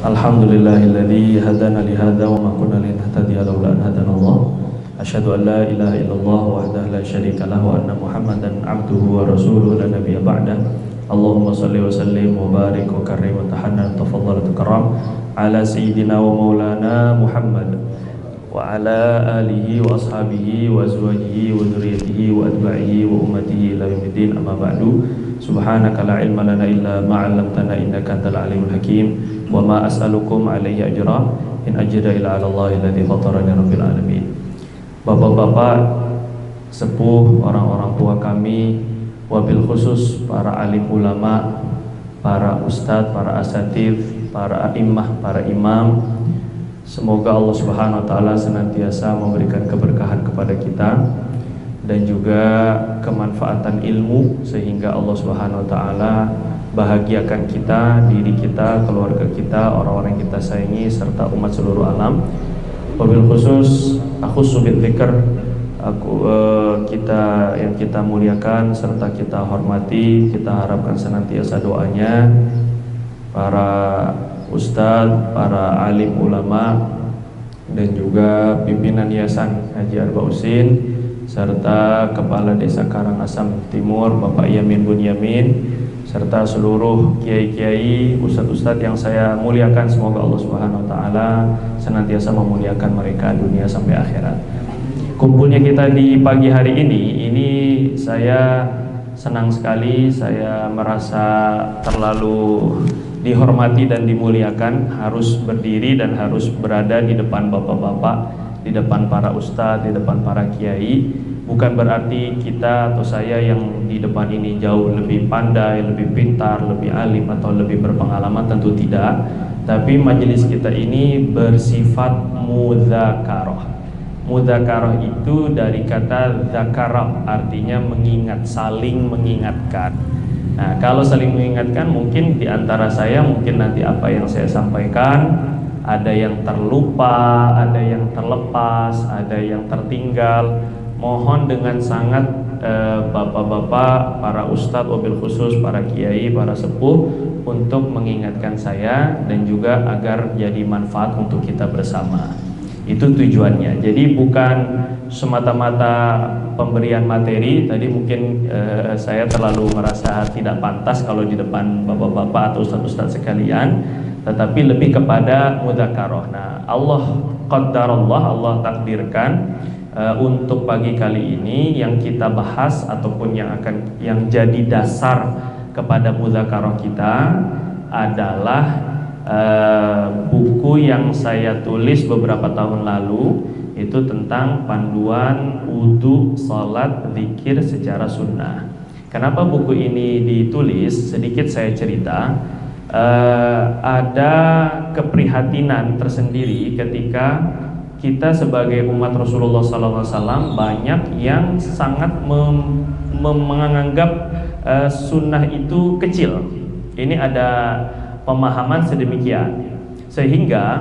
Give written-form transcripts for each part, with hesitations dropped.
Alhamdulillahilladzi hadana li hadza wa ma kunna linahtadiya laula an hadana Allah. Asyhadu an la ilaha illallah wahdahu la syarika lahu wa anna Muhammadan abduhu wa rasuluhu la nabiyya ba'da. Allahumma shalli wa sallim wa barik wa karrim wa tahannan tafaddal takram ala sayyidina wa maulana Muhammad wa ala alihi wa ashabihi wa azwajihi wa dzurriyyatihi wa atba'ihi wa ummatihi ila yaumiddin, amma ba'du. Subhanaka la ilma lana illa ma 'allamtana innaka antal alimul hakim. Wa ma as'alukum alaihi ajra in ajra illa 'ala Allahi alladzi fatarani rabbil alamin. Bapak-bapak sepuh, orang-orang tua kami, wabil khusus para alim ulama, para ustadz, para asatidz, para a'immah, para imam, semoga Allah Subhanahu wa taala senantiasa memberikan keberkahan kepada kita dan juga kemanfaatan ilmu sehingga Allah Subhanahu wa taala bahagiakan kita, diri kita, keluarga kita, orang-orang yang kita sayangi serta umat seluruh alam. Wabil khusus aku subit dzikr, kita yang kita muliakan serta kita hormati, kita harapkan senantiasa doanya para ustadz, para alim ulama dan juga pimpinan Yayasan Haji Arba'usin serta Kepala Desa Karangasem Timur Bapak Yamin Bunyamin serta seluruh kiai-kiai, ustadz-ustadz yang saya muliakan. Semoga Allah Subhanahu wa taala senantiasa memuliakan mereka dunia sampai akhirat. Kumpulnya kita di pagi hari ini saya senang sekali, saya merasa terlalu dihormati dan dimuliakan, harus berdiri dan harus berada di depan bapak-bapak, di depan para ustadz, di depan para kiai. Bukan berarti kita atau saya yang di depan ini jauh lebih pandai, lebih pintar, lebih alim atau lebih berpengalaman, tentu tidak. Tapi majelis kita ini bersifat mudzakarah. Mudzakarah itu dari kata zakarah, artinya mengingat, saling mengingatkan. Nah, kalau saling mengingatkan, mungkin di antara saya mungkin nanti apa yang saya sampaikan ada yang terlupa, ada yang terlepas, ada yang tertinggal. Mohon dengan sangat bapak-bapak, para ustadz, wabil khusus para kiai, para sepuh untuk mengingatkan saya dan juga agar jadi manfaat untuk kita bersama. Itu tujuannya. Jadi bukan semata-mata pemberian materi. Tadi mungkin saya terlalu merasa tidak pantas kalau di depan bapak-bapak atau ustadz-ustadz sekalian, tetapi lebih kepada mudzakarah. Nah, Allah qaddarallah, Allah takdirkan untuk pagi kali ini yang kita bahas ataupun yang jadi dasar kepada mudzakarah kita adalah buku yang saya tulis beberapa tahun lalu, itu tentang panduan wudu, salat, zikir secara sunnah. Kenapa buku ini ditulis? Sedikit saya cerita. Ada keprihatinan tersendiri ketika kita sebagai umat Rasulullah SAW banyak yang sangat menganggap sunnah itu kecil. Ini ada pemahaman sedemikian sehingga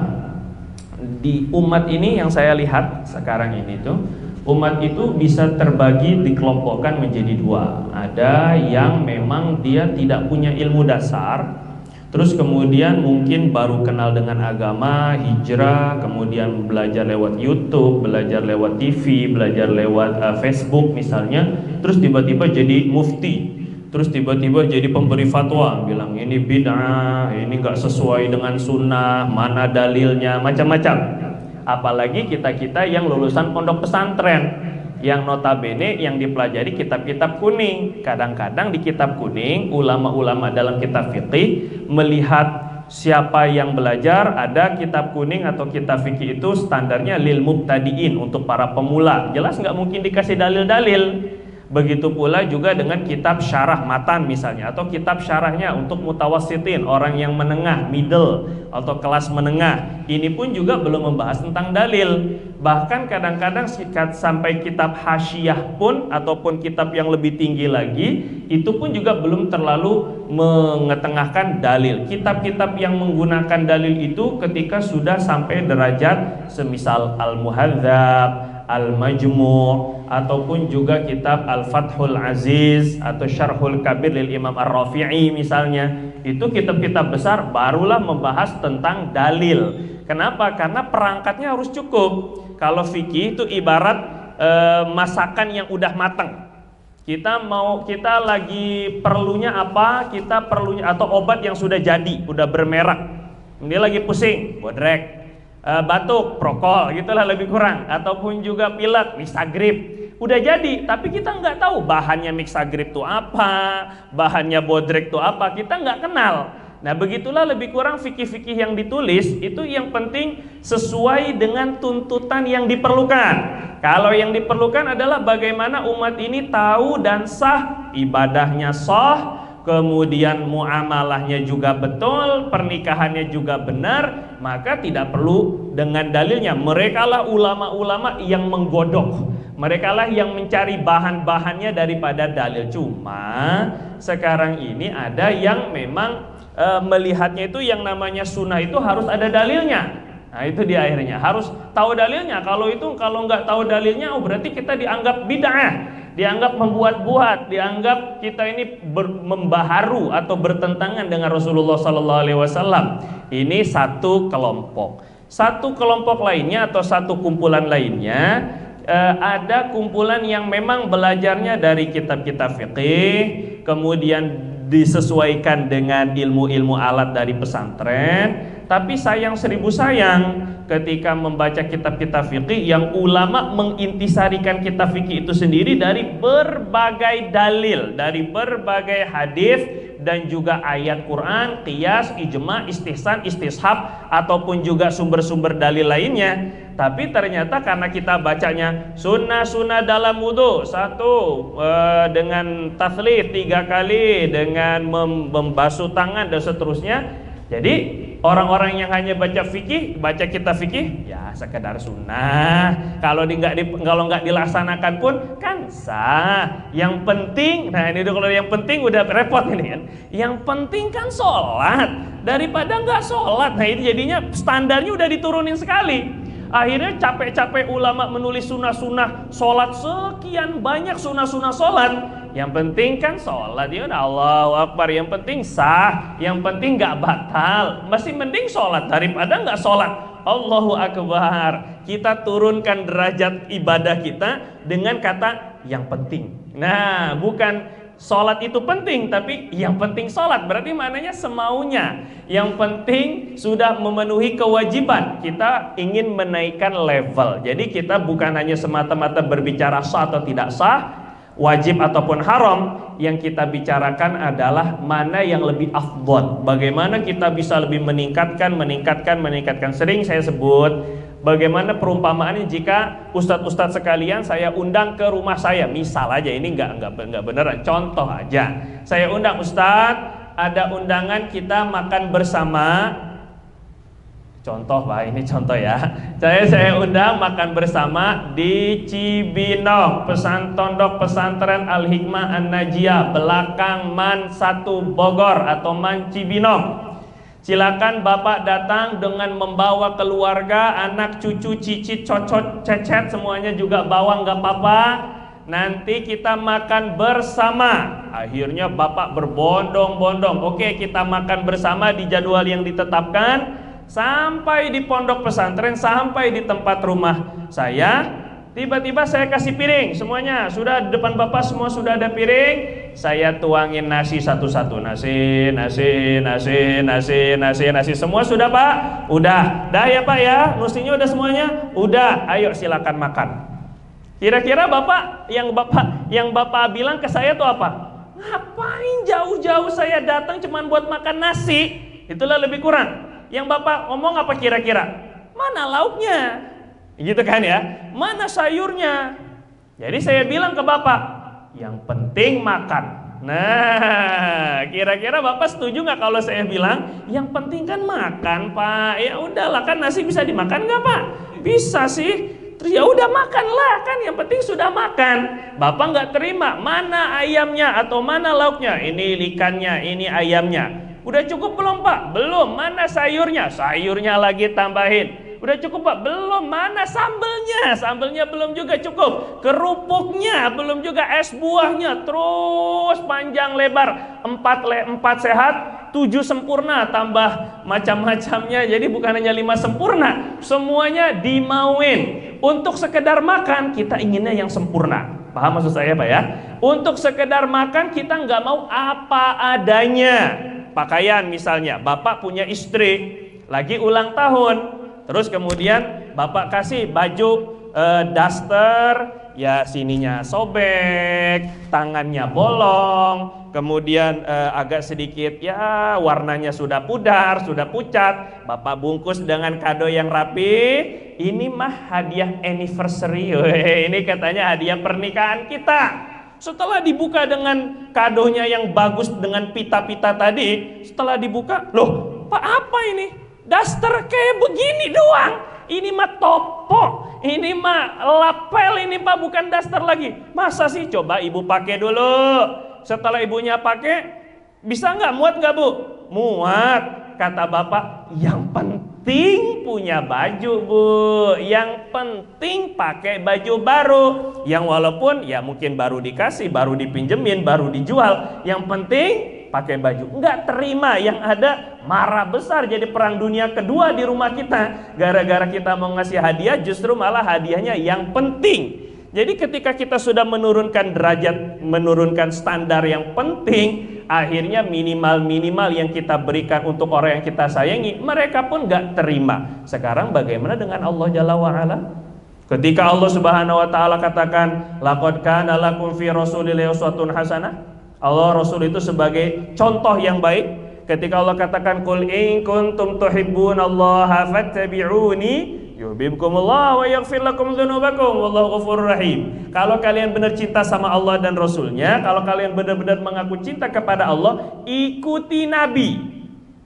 di umat ini yang saya lihat sekarang ini tuh, umat itu bisa terbagi, dikelompokkan menjadi dua. Ada yang memang dia tidak punya ilmu dasar, terus kemudian mungkin baru kenal dengan agama, hijrah, kemudian belajar lewat YouTube, belajar lewat TV, belajar lewat Facebook misalnya, terus tiba-tiba jadi mufti, terus tiba-tiba jadi pemberi fatwa, bilang ini bid'ah, ini nggak sesuai dengan sunnah, mana dalilnya, macam-macam. Apalagi kita-kita yang lulusan pondok pesantren, yang notabene yang dipelajari kitab-kitab kuning. Kadang-kadang di kitab kuning ulama-ulama dalam kitab fikih melihat siapa yang belajar, ada kitab kuning atau kitab fikih itu standarnya lil mubtadiin, untuk para pemula. Jelas nggak mungkin dikasih dalil-dalil. Begitu pula juga dengan kitab syarah matan misalnya, atau kitab syarahnya untuk mutawassitin, orang yang menengah, middle atau kelas menengah. Ini pun juga belum membahas tentang dalil. Bahkan kadang-kadang sampai kitab hasyiyah pun ataupun kitab yang lebih tinggi lagi, itu pun juga belum terlalu mengetengahkan dalil. Kitab-kitab yang menggunakan dalil itu ketika sudah sampai derajat semisal Al-Muhadzab, Al-Majmu' ataupun juga kitab Al-Fathul Aziz atau Syarhul Kabir lil Imam Ar-Rafi'i misalnya. Itu kitab-kitab besar barulah membahas tentang dalil. Kenapa? Karena perangkatnya harus cukup. Kalau fikih itu ibarat masakan yang udah matang. Kita lagi perlunya apa? Kita perlunya atau obat yang sudah jadi, udah bermerek. Dia lagi pusing, bodrek. Batuk, prokol, gitulah lebih kurang. Ataupun juga pilek, Mixagrip. Udah jadi, tapi kita nggak tahu bahannya Mixagrip itu apa, bahannya bodrek itu apa, kita nggak kenal. Nah begitulah lebih kurang fikih-fikih yang ditulis itu yang penting sesuai dengan tuntutan yang diperlukan. Kalau yang diperlukan adalah bagaimana umat ini tahu dan sah, ibadahnya sah, kemudian muamalahnya juga betul, pernikahannya juga benar, maka tidak perlu dengan dalilnya. Merekalah ulama-ulama yang menggodok, merekalah yang mencari bahan-bahannya daripada dalil. Cuma sekarang ini ada yang memang melihatnya itu yang namanya sunnah itu harus ada dalilnya. Nah itu di akhirnya harus tahu dalilnya. Kalau nggak tahu dalilnya, oh berarti kita dianggap bid'ah, dianggap membuat-buat, dianggap kita ini membaharu atau bertentangan dengan Rasulullah SAW. Ini satu kelompok. Satu kelompok lainnya atau satu kumpulan lainnya, ada kumpulan yang memang belajarnya dari kitab-kitab fikih, kemudian disesuaikan dengan ilmu-ilmu alat dari pesantren. Tapi sayang seribu sayang, ketika membaca kitab-kitab fikih yang ulama mengintisarikan kitab fikih itu sendiri dari berbagai dalil, dari berbagai hadis dan juga ayat Quran, qiyas, ijma, istihsan, istishab ataupun juga sumber-sumber dalil lainnya. Tapi ternyata karena kita bacanya sunnah-sunnah dalam wudhu, dengan taslith 3 kali, dengan membasuh tangan dan seterusnya. Jadi orang-orang yang hanya baca fikih, baca kitab fikih, ya sekedar sunnah. Kalau nggak dilaksanakan pun kan sah. Yang penting, nah ini kalau yang penting udah repot ini kan. Yang penting kan sholat daripada nggak sholat. Nah ini jadinya standarnya udah diturunin sekali. Akhirnya capek-capek ulama menulis sunnah-sunnah sholat, sekian banyak sunnah-sunnah sholat. Yang penting kan sholat, ya udah Allahu Akbar. Yang penting sah, yang penting gak batal. Masih mending sholat daripada gak sholat. Allahu Akbar. Kita turunkan derajat ibadah kita dengan kata yang penting. Nah bukan sholat itu penting, tapi yang penting sholat. Berarti maknanya semaunya. Yang penting sudah memenuhi kewajiban. Kita ingin menaikkan level. Jadi kita bukan hanya semata-mata berbicara sah atau tidak sah, wajib ataupun haram. Yang kita bicarakan adalah mana yang lebih afdol. Bagaimana kita bisa lebih meningkatkan. Sering saya sebut, bagaimana perumpamaannya jika ustadz-ustadz sekalian saya undang ke rumah saya. Misal aja, ini enggak beneran, contoh aja. Saya undang ustadz, ada undangan kita makan bersama. Contoh Pak, ini contoh ya. Saya undang makan bersama di Cibinong, Tondok Pesantren Al-Hikmah An-Najiyah, belakang MAN 1 Bogor atau MAN Cibinong. Silakan Bapak datang dengan membawa keluarga, anak, cucu, cicit, cocot, cecet, semuanya juga bawa, nggak apa-apa. Nanti kita makan bersama. Akhirnya Bapak berbondong-bondong. Oke, kita makan bersama di jadwal yang ditetapkan. Sampai di pondok pesantren, sampai di tempat rumah saya, tiba-tiba saya kasih piring semuanya. Sudah di depan Bapak semua sudah ada piring. Saya tuangin nasi satu-satu. Nasi. Semua sudah Pak? Udah. Dah ya Pak ya? Mestinya udah semuanya? Udah. Ayo silakan makan. Kira-kira yang Bapak bilang ke saya tuh apa? Ngapain jauh-jauh saya datang cuman buat makan nasi? Itulah lebih kurang. Yang Bapak ngomong apa kira-kira? Mana lauknya? Gitu kan ya? Mana sayurnya? Jadi saya bilang ke Bapak, yang penting makan. Nah, kira-kira Bapak setuju nggak kalau saya bilang yang penting kan makan Pak? Ya udahlah, kan nasi bisa dimakan nggak Pak? Bisa sih. Terus ya udah makanlah, kan yang penting sudah makan. Bapak nggak terima, mana ayamnya atau mana lauknya? Ini ikannya, ini ayamnya. Udah cukup belum Pak? Belum. Mana sayurnya? Sayurnya lagi tambahin. Udah cukup Pak? Belum, mana sambelnya? Sambelnya belum juga cukup. Kerupuknya belum juga, es buahnya terus panjang lebar. 4 sehat, 7 sempurna, tambah macam-macamnya. Jadi bukan hanya 5 sempurna, semuanya dimauin. Untuk sekedar makan kita inginnya yang sempurna. Paham maksud saya Pak ya? Untuk sekedar makan kita nggak mau apa adanya. Pakaian misalnya, bapak punya istri lagi ulang tahun, terus kemudian bapak kasih baju daster, ya sininya sobek, tangannya bolong, kemudian agak sedikit ya warnanya sudah pudar, sudah pucat. Bapak bungkus dengan kado yang rapi. Ini mah hadiah anniversary, ini katanya hadiah pernikahan kita. Setelah dibuka dengan kadonya yang bagus dengan pita-pita tadi, setelah dibuka, loh Pak apa ini? Daster kayak begini doang. Ini mah topo, ini mah lapel ini Pak, bukan daster lagi. Masa sih? Coba ibu pakai dulu. Setelah ibunya pakai, bisa nggak, muat nggak Bu? Muat. Kata bapak, yang penting punya baju Bu, yang penting pakai baju baru, yang walaupun ya mungkin baru dikasih, baru dipinjemin, baru dijual, yang penting pakai baju. Nggak terima, yang ada marah besar, jadi perang dunia kedua di rumah kita. Gara-gara kita mau ngasih hadiah, justru malah hadiahnya yang penting. Jadi ketika kita sudah menurunkan derajat, menurunkan standar yang penting, akhirnya minimal-minimal yang kita berikan untuk orang yang kita sayangi, mereka pun gak terima. Sekarang bagaimana dengan Allah Jalla wa'ala? Ketika Allah Subhanahu wa ta'ala katakan, laqad kana lakum fi rasulillahi uswatun hasanah, Allah Rasul itu sebagai contoh yang baik. Ketika Allah katakan, qul in kuntum tuhibbunallaha fattabi'uni yuhibbukumullah wa yaghfir lakum dzunubakum wallahu ghafurur rahim. Kalau kalian benar cinta sama Allah dan Rasulnya, kalau kalian benar-benar mengaku cinta kepada Allah, ikuti Nabi.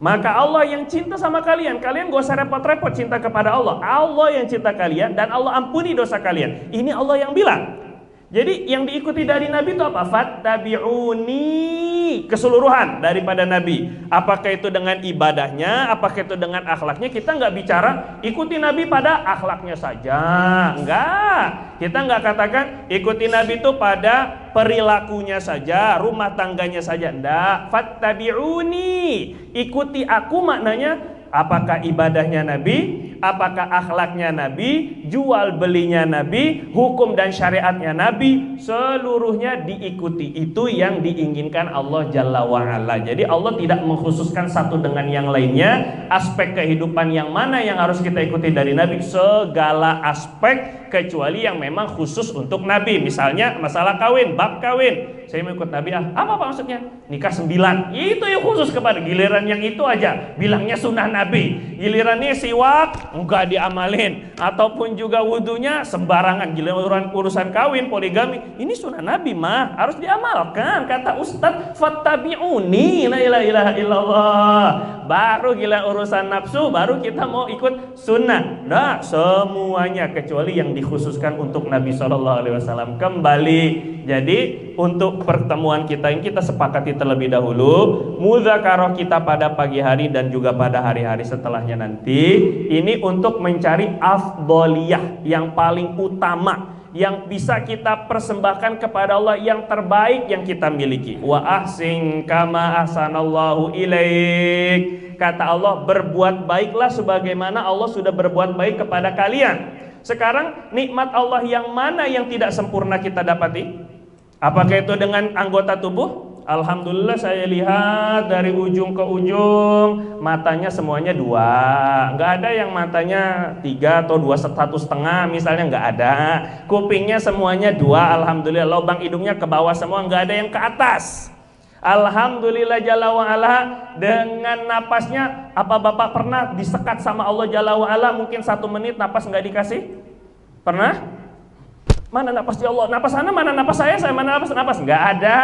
Maka Allah yang cinta sama kalian, kalian gak usah repot-repot cinta kepada Allah. Allah yang cinta kalian dan Allah ampuni dosa kalian. Ini Allah yang bilang. Jadi yang diikuti dari Nabi itu apa? Fattabi'uni, keseluruhan daripada Nabi. Apakah itu dengan ibadahnya, apakah itu dengan akhlaknya? Kita nggak bicara ikuti Nabi pada akhlaknya saja, enggak. Kita nggak katakan ikuti Nabi itu pada perilakunya saja, rumah tangganya saja, enggak. Fattabi'uni, ikuti aku maknanya apakah ibadahnya Nabi, apakah akhlaknya Nabi, jual belinya Nabi, hukum dan syariatnya Nabi, seluruhnya diikuti. Itu yang diinginkan Allah Jalla wa'ala. Jadi Allah tidak mengkhususkan satu dengan yang lainnya. Aspek kehidupan yang mana yang harus kita ikuti dari Nabi? Segala aspek, kecuali yang memang khusus untuk Nabi. Misalnya masalah kawin, bab kawin, saya mau ikut Nabi, apa maksudnya? Nikah 9, itu yang khusus kepada, giliran yang itu aja bilangnya sunnah Nabi, gilirannya siwak enggak diamalin, ataupun juga wudunya sembarangan. Giliran urusan kawin, poligami, ini sunnah Nabi mah harus diamalkan. Kata Ustadz, fattabi'uni, la ilaha illallah. Baru gila urusan nafsu, baru kita mau ikut sunnah. Nah, semuanya kecuali yang dikhususkan untuk Nabi SAW. Kembali, jadi untuk pertemuan kita ini kita sepakati terlebih dahulu mudzakarah kita pada pagi hari dan juga pada hari-hari setelahnya nanti. Ini untuk mencari afdoliyah yang paling utama, yang bisa kita persembahkan kepada Allah, yang terbaik yang kita miliki. Wa ahsin kama ahsanallahu ilaik. Kata Allah, berbuat baiklah sebagaimana Allah sudah berbuat baik kepada kalian. Sekarang nikmat Allah yang mana yang tidak sempurna kita dapati? Apakah itu dengan anggota tubuh? Alhamdulillah saya lihat dari ujung ke ujung matanya semuanya 2, nggak ada yang matanya 3 atau 1,5 misalnya, nggak ada. Kupingnya semuanya 2, alhamdulillah. Lubang hidungnya ke bawah semua, nggak ada yang ke atas. Alhamdulillah Jalla wa'ala. Dengan napasnya, apa Bapak pernah disekat sama Allah Jalla wa'ala mungkin 1 menit napas nggak dikasih? Pernah? Mana napas ya Allah? Napas sana mana napas saya mana napas? Nggak ada.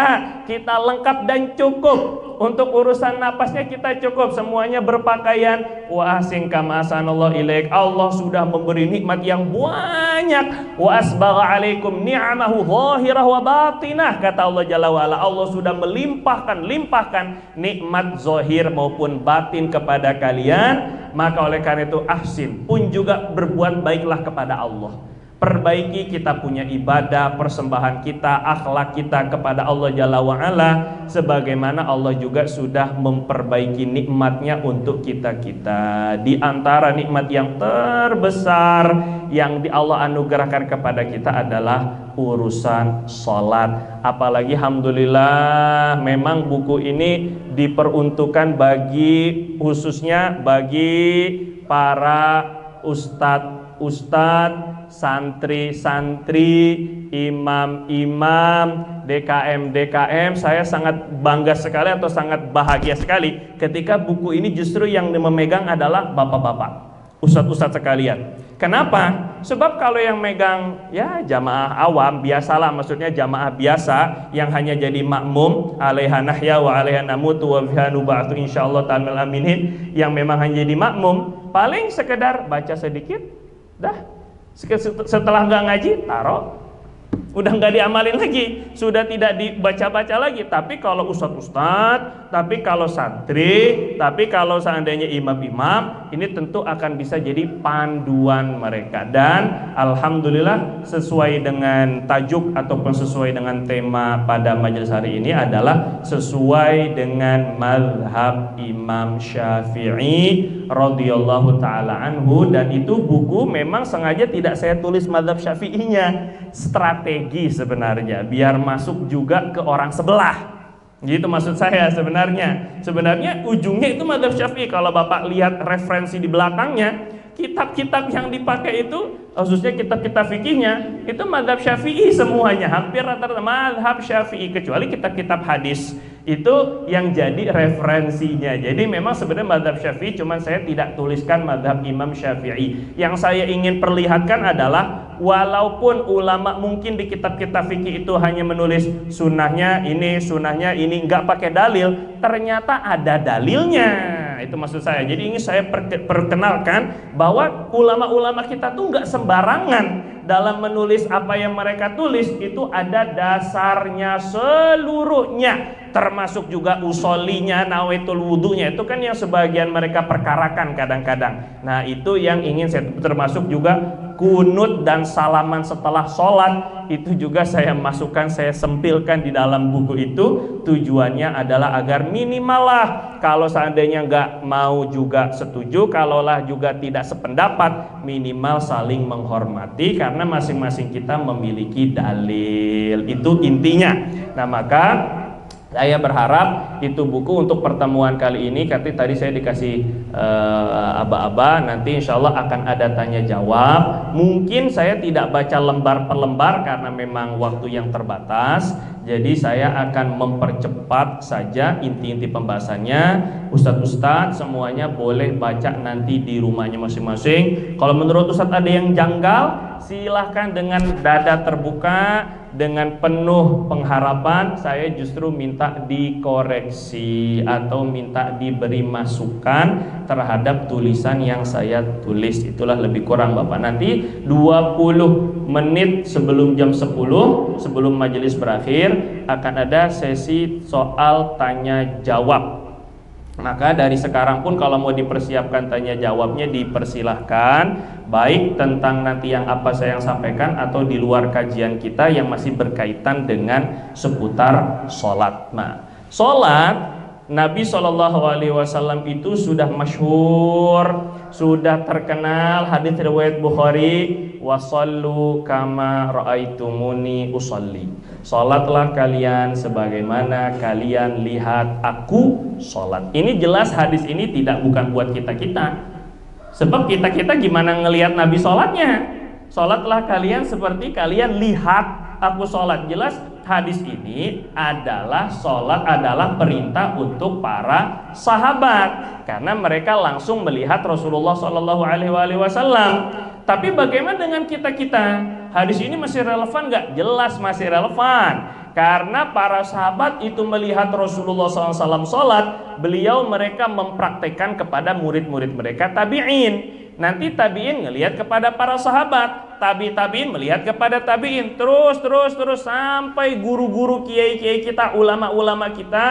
Kita lengkap dan cukup. Untuk urusan napasnya kita cukup. Semuanya berpakaian. Wa ahsin kama ahsanallahu ilaik. Allah sudah memberi nikmat yang banyak. Wa asbagha alaikum ni'amahu zahirah wa batinah. Kata Allah Jalla wa ala, Allah sudah limpahkan nikmat zahir maupun batin kepada kalian. Maka oleh karena itu ahsin pun juga berbuat baiklah kepada Allah. Perbaiki kita punya ibadah, persembahan kita, akhlak kita kepada Allah Jalla wa'ala, sebagaimana Allah juga sudah memperbaiki nikmatnya untuk kita-kita. Di antara nikmat yang terbesar yang Allah anugerahkan kepada kita adalah urusan sholat. Apalagi alhamdulillah memang buku ini diperuntukkan khususnya bagi para ustadz, santri-santri, imam-imam, DKM. Saya sangat bangga sekali atau sangat bahagia sekali ketika buku ini justru yang memegang adalah bapak-bapak, ustadz-ustadz sekalian. Kenapa? Sebab kalau yang megang ya jamaah awam biasalah, maksudnya jamaah biasa yang hanya jadi makmum, alaiha nahya wa alaiha namutu wa fiha nub'atsu insyaallah ta'ala aminin, yang memang hanya jadi makmum, paling sekedar baca sedikit dah. Setelah nggak ngaji, taruh, udah nggak diamalin lagi, sudah tidak dibaca-baca lagi. Tapi kalau ustadz, tapi kalau santri, tapi kalau seandainya imam-imam, ini tentu akan bisa jadi panduan mereka. Dan alhamdulillah sesuai dengan tajuk ataupun sesuai dengan tema pada majelis hari ini adalah sesuai dengan mazhab Imam Syafi'i radhiyallahu taala anhu. Dan itu buku memang sengaja tidak saya tulis mazhab Syafi'inya, strategi sebenarnya biar masuk juga ke orang sebelah. Gitu maksud saya sebenarnya. Sebenarnya ujungnya itu mazhab Syafi'i. Kalau Bapak lihat referensi di belakangnya, kitab-kitab yang dipakai itu, khususnya kitab-kitab fikihnya, itu mazhab Syafi'i semuanya, hampir rata-rata mazhab Syafi'i, kecuali kitab-kitab hadis itu yang jadi referensinya. Jadi memang sebenarnya mazhab Syafi'i, cuman saya tidak tuliskan mazhab Imam Syafi'i. Yang saya ingin perlihatkan adalah walaupun ulama mungkin di kitab-kitab fikih itu hanya menulis sunnahnya ini, nggak pakai dalil, ternyata ada dalilnya. Itu maksud saya. Jadi ini saya perkenalkan bahwa ulama-ulama kita tuh nggak sembarangan dalam menulis apa yang mereka tulis, itu ada dasarnya seluruhnya, termasuk juga usolinya, nawaitul wudunya, itu kan yang sebagian mereka perkarakan kadang-kadang. Nah itu yang ingin saya, termasuk juga kunut dan salaman setelah sholat, itu juga saya masukkan, saya sempilkan di dalam buku itu. Tujuannya adalah agar minimal lah, kalau seandainya nggak mau juga setuju, kalaulah juga tidak sependapat, minimal saling menghormati karena masing-masing kita memiliki dalil. Itu intinya. Nah maka saya berharap itu buku untuk pertemuan kali ini. Tadi saya dikasih aba-aba, nanti insya Allah akan ada tanya jawab. Mungkin saya tidak baca lembar per lembar karena memang waktu yang terbatas. Jadi saya akan mempercepat saja inti-inti pembahasannya. Ustadz-ustadz semuanya boleh baca nanti di rumahnya masing-masing. Kalau menurut ustadz ada yang janggal, silahkan dengan dada terbuka, dengan penuh pengharapan. Saya justru minta dikoreksi atau minta diberi masukan terhadap tulisan yang saya tulis. Itulah lebih kurang Bapak. Nanti 20 menit sebelum jam 10, sebelum majelis berakhir, akan ada sesi soal tanya jawab. Maka dari sekarang pun kalau mau dipersiapkan tanya jawabnya dipersilahkan, baik tentang nanti yang apa saya yang sampaikan atau di luar kajian kita yang masih berkaitan dengan seputar sholat. Nah, sholat Nabi SAW itu sudah masyhur, sudah terkenal, hadis riwayat Bukhari, wasallu kama raaitumuni usolli. Salatlah kalian sebagaimana kalian lihat aku salat. Ini jelas hadis ini bukan buat kita-kita. Sebab kita-kita gimana ngelihat Nabi salatnya? Salatlah kalian seperti kalian lihat aku salat. Jelas hadis ini adalah salat adalah perintah untuk para sahabat karena mereka langsung melihat Rasulullah SAW. Tapi bagaimana dengan kita-kita? Hadis ini masih relevan nggak? Jelas masih relevan. Karena para sahabat itu melihat Rasulullah SAW sholat, mereka mempraktekkan kepada murid-murid mereka tabi'in. Nanti tabi'in ngelihat kepada para sahabat, tabi'in melihat kepada tabi'in, terus sampai guru-guru kiai-kiai kita, ulama-ulama kita.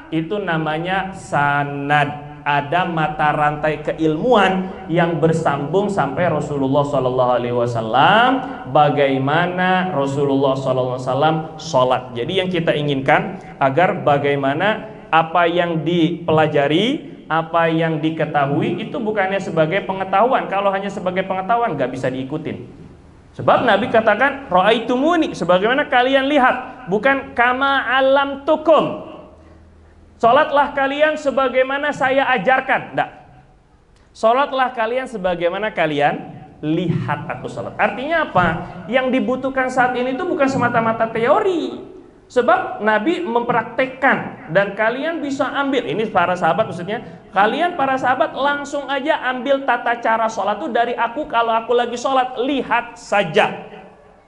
Itu namanya sanad. Ada mata rantai keilmuan yang bersambung sampai Rasulullah SAW. Bagaimana Rasulullah SAW sholat. Jadi yang kita inginkan agar bagaimana apa yang dipelajari, apa yang diketahui itu bukannya sebagai pengetahuan. Kalau hanya sebagai pengetahuan gak bisa diikutin. Sebab Nabi katakan ra'aitumuni, sebagaimana kalian lihat, bukan kama alamtukum. Sholatlah kalian sebagaimana saya ajarkan. Tidak. Sholatlah kalian sebagaimana kalian lihat aku sholat. Artinya apa? Yang dibutuhkan saat ini itu bukan semata-mata teori. Sebab Nabi mempraktekkan. Dan kalian bisa ambil. Ini para sahabat maksudnya. Kalian para sahabat langsung aja ambil tata cara sholat itu dari aku. Kalau aku lagi sholat, lihat saja.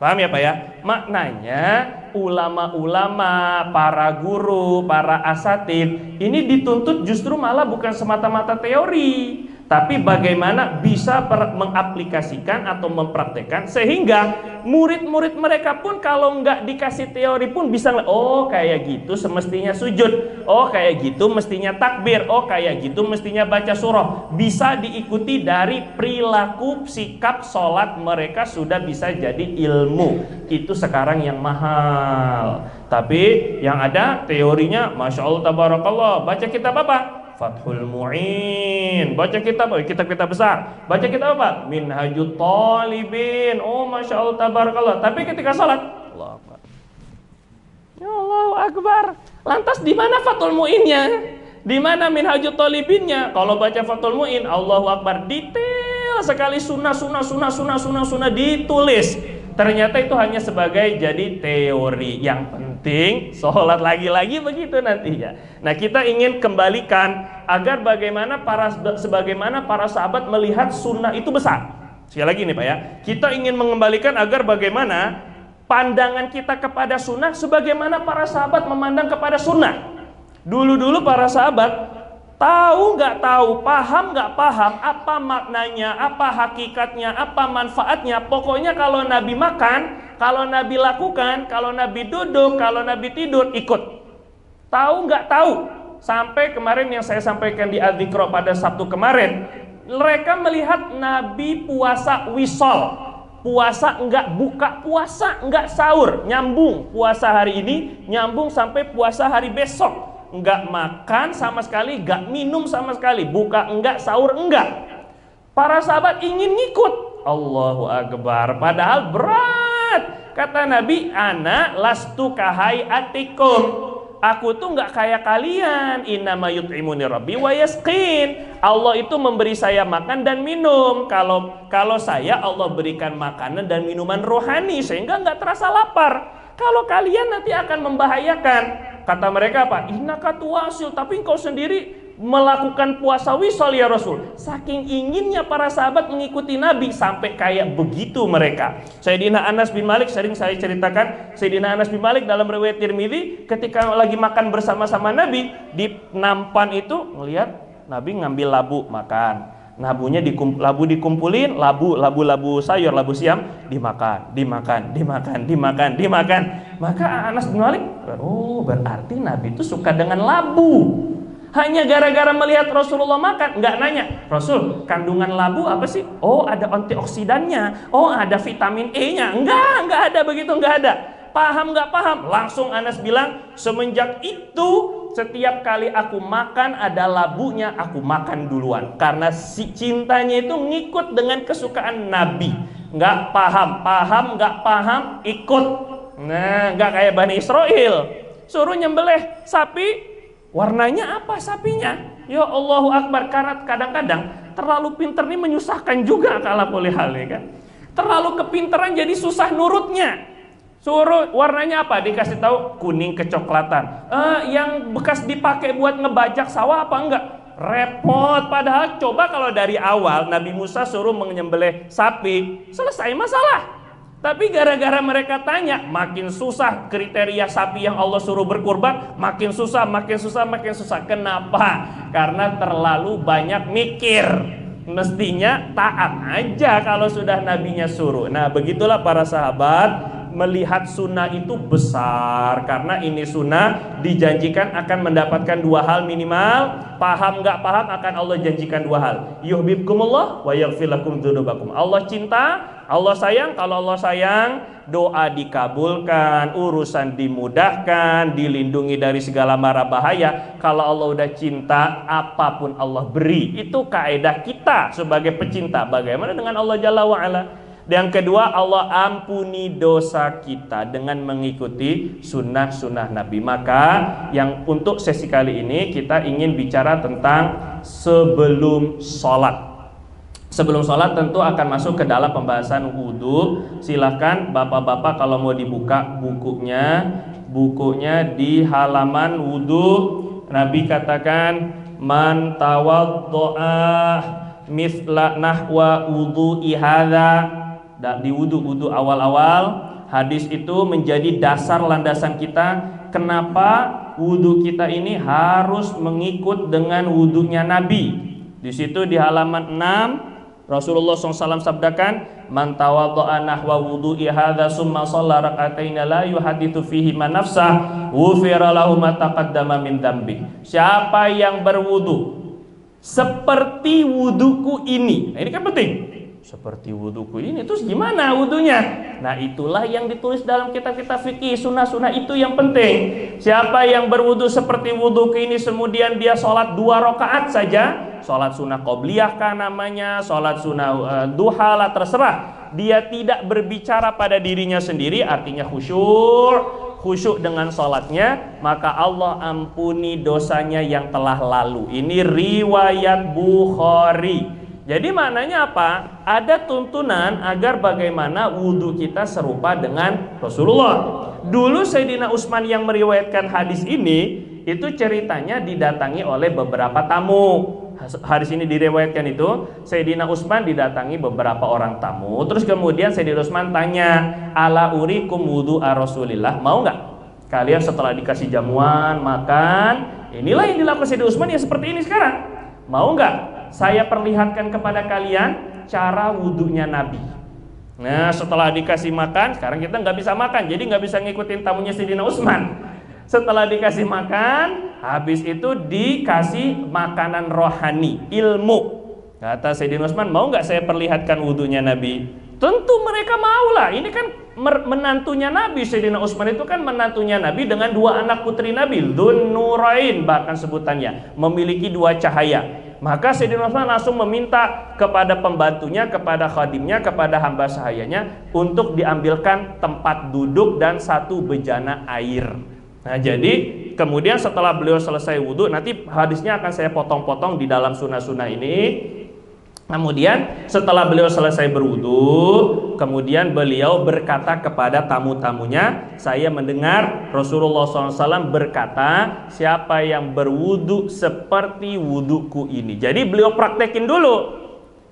Paham ya Pak ya? Maknanya ulama-ulama, para guru, para asatid ini dituntut justru malah bukan semata-mata teori, tapi bagaimana bisa mengaplikasikan atau mempraktekkan sehingga murid-murid mereka pun kalau nggak dikasih teori pun bisa, oh kayak gitu semestinya sujud, oh kayak gitu mestinya takbir, oh kayak gitu mestinya baca surah. Bisa diikuti dari perilaku sikap sholat mereka sudah bisa jadi ilmu. Itu sekarang yang mahal. Tapi yang ada teorinya, Masya Allah tabarakallah. Baca kitab apa? Fathul Mu'in. Baca kitab besar. Baca kitab apa? Minhajut Talibin. Oh Masya Allah tabarakallah. Tapi ketika sholat, Allahu Akbar. Ya Allahu Akbar. Lantas di mana Fathul Mu'innya? Di mana Minhajut Talibinnya? Kalau baca Fathul Mu'in, Allahu Akbar, detail sekali sunnah ditulis. Ternyata itu hanya sebagai jadi teori. Yang penting sholat lagi-lagi begitu nantinya. Nah kita ingin kembalikan agar sebagaimana para sahabat melihat sunnah itu besar. Sekali lagi nih Pak ya, kita ingin mengembalikan agar bagaimana pandangan kita kepada sunnah sebagaimana para sahabat memandang kepada sunnah. Dulu-dulu para sahabat tahu nggak tahu, paham nggak paham, apa maknanya, apa hakikatnya, apa manfaatnya. Pokoknya kalau Nabi makan, kalau Nabi lakukan, kalau Nabi duduk, kalau Nabi tidur, ikut. Tahu nggak tahu. Sampai kemarin yang saya sampaikan di Adzikra pada Sabtu kemarin, mereka melihat Nabi puasa wisol. Puasa enggak buka puasa, enggak sahur, nyambung. Puasa hari ini nyambung sampai puasa hari besok. Enggak makan sama sekali, enggak minum sama sekali, buka enggak, sahur enggak. Para sahabat ingin ngikut. Allahu Akbar. Padahal berat. Kata Nabi, ana lastu kahayatikum. Aku tuh enggak kayak kalian. Innama yut'imuni rabbi wa yasqin. Allah itu memberi saya makan dan minum. Kalau saya, Allah berikan makanan dan minuman rohani sehingga enggak terasa lapar. Kalau kalian nanti akan membahayakan. Kata mereka apa? Innaka tuwasil, tapi engkau sendiri melakukan puasa wisol ya Rasul. Saking inginnya para sahabat mengikuti Nabi sampai kayak begitu mereka. Sayyidina Anas bin Malik sering saya ceritakan. Sayyidina Anas bin Malik dalam riwayat Tirmidzi ketika lagi makan bersama-sama Nabi di nampan itu melihat Nabi ngambil labu makan. Labu dikumpulin, labu sayur, labu siam dimakan. Maka Anas bin Malik, oh berarti Nabi itu suka dengan labu. Hanya gara-gara melihat Rasulullah makan, nggak nanya, Rasul kandungan labu apa sih? Oh ada antioksidannya, oh ada vitamin E-nya. Nggak ada begitu, nggak ada. Paham nggak paham? Langsung Anas bilang, semenjak itu setiap kali aku makan ada labunya, aku makan duluan. Karena si cintanya itu ngikut dengan kesukaan Nabi. Nggak paham, nggak paham, ikut. Nah, nggak kayak Bani Israel. Suruh nyembelih sapi, warnanya apa sapinya? Ya Allahu Akbar. Karena kadang-kadang terlalu pinter ini menyusahkan juga kalau boleh hal ya kan. Terlalu kepinteran jadi susah nurutnya. Suruh warnanya apa? Dikasih tahu kuning kecoklatan. Yang bekas dipakai buat ngebajak sawah apa enggak? Repot, padahal coba kalau dari awal Nabi Musa suruh menyembelih sapi, selesai masalah. Tapi gara-gara mereka tanya, makin susah kriteria sapi yang Allah suruh berkurban, makin susah, makin susah, makin susah. Kenapa? Karena terlalu banyak mikir. Mestinya taat aja kalau sudah nabinya suruh. Nah, begitulah para sahabat melihat sunnah itu besar, karena ini sunnah dijanjikan akan mendapatkan dua hal minimal. Paham nggak paham akan Allah janjikan dua hal. Yuhibbukumullah wa yaghfir lakum dzunubakum. Allah cinta, Allah sayang. Kalau Allah sayang, doa dikabulkan, urusan dimudahkan, dilindungi dari segala mara bahaya. Kalau Allah udah cinta, apapun Allah beri. Itu kaidah kita sebagai pecinta. Bagaimana dengan Allah Jalla wa'ala? Yang kedua, Allah ampuni dosa kita dengan mengikuti sunnah-sunnah Nabi. Maka yang untuk sesi kali ini kita ingin bicara tentang sebelum sholat. Sebelum sholat tentu akan masuk ke dalam pembahasan wudhu. Silahkan bapak-bapak kalau mau dibuka bukunya di halaman wudhu. Nabi katakan, man tawaddo'a mithla nahwa wudhu'i hadza. Di wudhu awal-awal, hadis itu menjadi dasar landasan kita. Kenapa wudhu kita ini harus mengikut dengan wudhunya Nabi? Di situ di halaman 6 Rasulullah SAW sabdakan, man tawaddo'a nahwa wudhu'i hadza summa shalla rak'ataina la yuhaditsu fihi ma nafsah ghufira lahu ma taqaddama min dzambi. Siapa yang berwudhu seperti wudhuku ini. Nah, ini kan penting. Seperti wudhuku ini, terus gimana wudhunya? Nah, itulah yang ditulis dalam kitab-kitab fikih. Sunnah-sunnah itu yang penting. Siapa yang berwudhu seperti wudhuku ini, kemudian dia sholat 2 rakaat saja, sholat sunnah qobliyah kah namanya, sholat sunnah duha lah, terserah. Dia tidak berbicara pada dirinya sendiri, artinya khusyuk dengan sholatnya, maka Allah ampuni dosanya yang telah lalu. Ini riwayat Bukhari. Jadi maknanya apa? Ada tuntunan agar bagaimana wudhu kita serupa dengan Rasulullah. Dulu Sayyidina Utsman yang meriwayatkan hadis ini, itu ceritanya didatangi oleh beberapa tamu. Hadis ini diriwayatkan itu, Sayyidina Utsman didatangi beberapa orang tamu. Terus kemudian Sayyidina Utsman tanya, ala urikum wudhu'a Rasulillah, mau nggak kalian setelah dikasih jamuan, makan, inilah yang dilakukan Sayyidina Utsman yang seperti ini sekarang. Mau nggak saya perlihatkan kepada kalian cara wudhunya Nabi? Nah, setelah dikasih makan, sekarang kita nggak bisa makan, jadi nggak bisa ngikutin tamunya Sayyidina Utsman. Setelah dikasih makan, habis itu dikasih makanan rohani, ilmu. Kata Sayyidina Utsman, mau nggak saya perlihatkan wudhunya Nabi? Tentu mereka maulah. Ini kan menantunya Nabi. Sayyidina Utsman itu kan menantunya Nabi dengan 2 anak putri Nabi, Dzun Nurain bahkan sebutannya, memiliki 2 cahaya. Maka Sayyidina Utsman langsung meminta kepada pembantunya, kepada khadimnya, kepada hamba sahayanya untuk diambilkan tempat duduk dan 1 bejana air. Nah, jadi kemudian setelah beliau selesai wudhu, nanti hadisnya akan saya potong-potong di dalam sunnah-sunnah ini. Kemudian setelah beliau selesai berwudu, kemudian beliau berkata kepada tamu-tamunya, saya mendengar Rasulullah SAW berkata, siapa yang berwudu seperti wuduku ini. Jadi beliau praktekin dulu.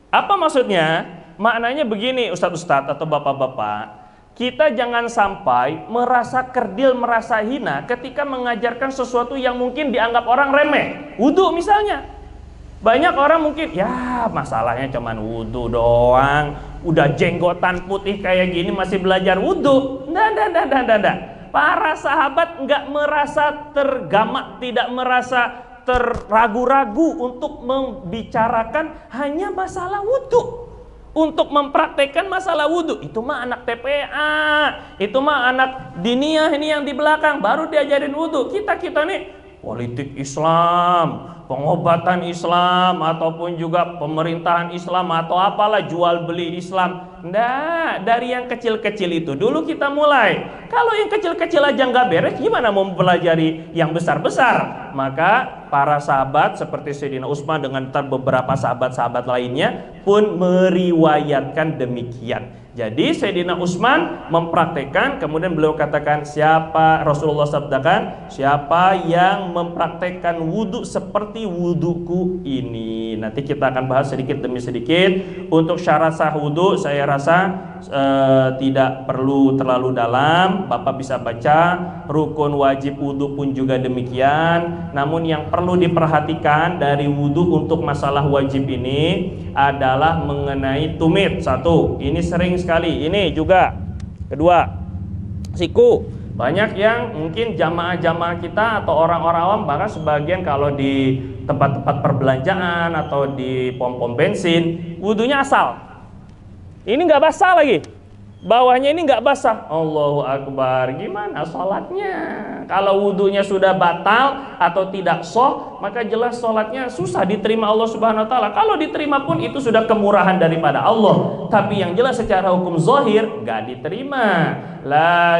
Apa maksudnya? Maknanya begini, Ustadz-ustadz atau bapak-bapak, kita jangan sampai merasa kerdil, merasa hina ketika mengajarkan sesuatu yang mungkin dianggap orang remeh. Wudu misalnya. Banyak orang mungkin, ya masalahnya cuman wudhu doang, udah jenggotan putih kayak gini masih belajar wudhu. Nggak. Para sahabat nggak merasa tergamak, tidak merasa terragu-ragu untuk membicarakan hanya masalah wudhu. Untuk mempraktekkan masalah wudhu, itu mah anak TPA, itu mah anak diniyah ini yang di belakang, baru diajarin wudhu. Kita nih politik Islam, pengobatan Islam, ataupun juga pemerintahan Islam atau apalah, jual beli Islam, Nggak, dari yang kecil-kecil itu dulu kita mulai. Kalau yang kecil-kecil aja nggak beres, gimana mau mempelajari yang besar-besar? Maka para sahabat seperti Sayyidina Utsman dengan beberapa sahabat-sahabat lainnya pun meriwayatkan demikian. Jadi Sayyidina Utsman mempraktekkan, kemudian beliau katakan, siapa, Rasulullah sabdakan, siapa yang mempraktekkan wudhu seperti wudhuku ini. Nanti kita akan bahas sedikit demi sedikit. Untuk syarat sah wudhu saya rasa tidak perlu terlalu dalam, Bapak bisa baca. Rukun wajib wudhu pun juga demikian. Namun yang perlu diperhatikan dari wudhu untuk masalah wajib ini adalah mengenai tumit. Satu, ini sering sekali. Ini juga. Kedua, siku. Banyak yang mungkin jamaah-jamaah kita atau orang-orang awam, bahkan sebagian kalau di tempat-tempat perbelanjaan atau di pom-pom bensin, wudhunya asal. Ini nggak basah lagi. Bawahnya ini nggak basah. Allahu Akbar. Gimana sholatnya? Kalau wudhunya sudah batal atau tidak sah, maka jelas sholatnya susah diterima Allah Subhanahu Wa Taala. Kalau diterima pun itu sudah kemurahan daripada Allah. Tapi yang jelas secara hukum zahir nggak diterima. La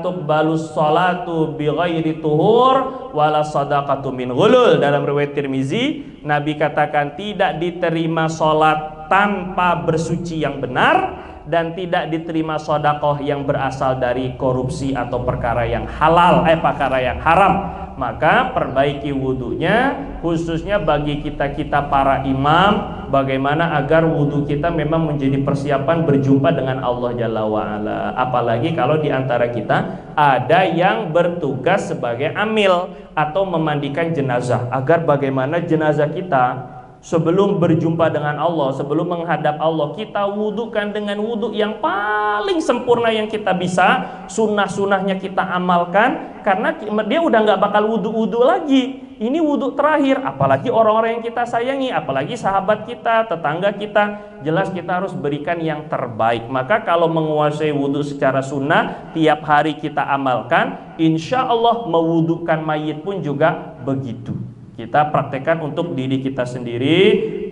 tuqbalu sholatu bi ghairi tuhur wala sadaqatu min ghulul. Dalam riwayat Tirmizi, Nabi katakan tidak diterima sholat tanpa bersuci yang benar, dan tidak diterima sedekah yang berasal dari korupsi atau perkara yang halal, perkara yang haram. Maka perbaiki wudhunya, khususnya bagi kita para imam, bagaimana agar wudhu kita memang menjadi persiapan berjumpa dengan Allah Jalla wa'ala. Apalagi kalau diantara kita ada yang bertugas sebagai amil atau memandikan jenazah, agar bagaimana jenazah kita sebelum berjumpa dengan Allah, sebelum menghadap Allah, kita wudukan dengan wudhu yang paling sempurna yang kita bisa. Sunnah-sunnahnya kita amalkan, karena dia udah nggak bakal wudhu lagi. Ini wudhu terakhir. Apalagi orang-orang yang kita sayangi, apalagi sahabat kita, tetangga kita, jelas kita harus berikan yang terbaik. Maka kalau menguasai wudhu secara sunnah, tiap hari kita amalkan, insya Allah mewudukan mayit pun juga begitu. Kita praktekkan untuk diri kita sendiri.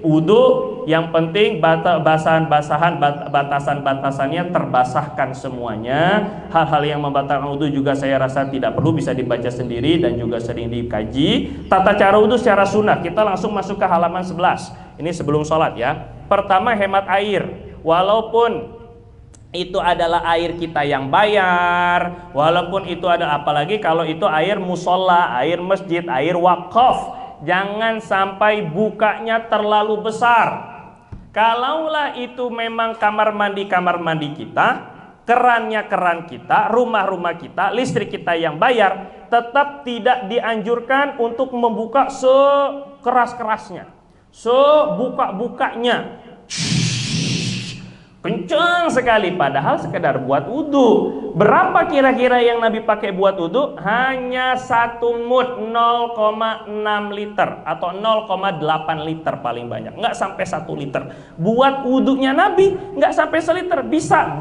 Wudhu yang penting batasan-batasannya terbasahkan semuanya. Hal-hal yang membatalkan wudhu juga saya rasa tidak perlu, bisa dibaca sendiri dan juga sering dikaji. Tata cara wudhu secara sunnah, kita langsung masuk ke halaman 11. Ini sebelum sholat ya. Pertama, hemat air. Walaupun itu adalah air kita yang bayar, walaupun itu ada, apalagi kalau itu air musola, air masjid, air wakaf, jangan sampai bukanya terlalu besar. Kalaulah itu memang kamar mandi kita, kerannya keran kita, rumah kita, listrik kita yang bayar, tetap tidak dianjurkan untuk membuka sekeras-kerasnya, sebuka-bukanya, kencang sekali, padahal sekedar buat wudhu. Berapa kira-kira yang Nabi pakai buat wudhu? Hanya 1 mud, 0,6 liter atau 0,8 liter paling banyak, nggak sampai 1 liter. Buat wudhunya Nabi nggak sampai 1 liter. Bisa,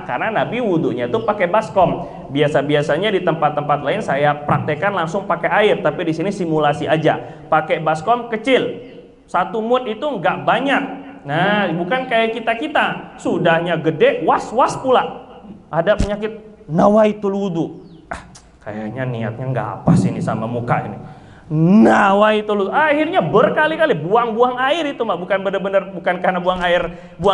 karena Nabi wudhunya tuh pakai baskom. Biasanya di tempat-tempat lain saya praktekkan langsung pakai air, tapi di sini simulasi aja, pakai baskom kecil. 1 mud itu nggak banyak. Nah, bukan kayak kita sudahnya gede, was-was pula. Ada penyakit nawaitul wudhu. Kayaknya niatnya nggak apa sih ini sama muka ini. Nawaitul wudhu. Akhirnya berkali-kali buang-buang air itu mah, bukan benar-benar, bukan karena buang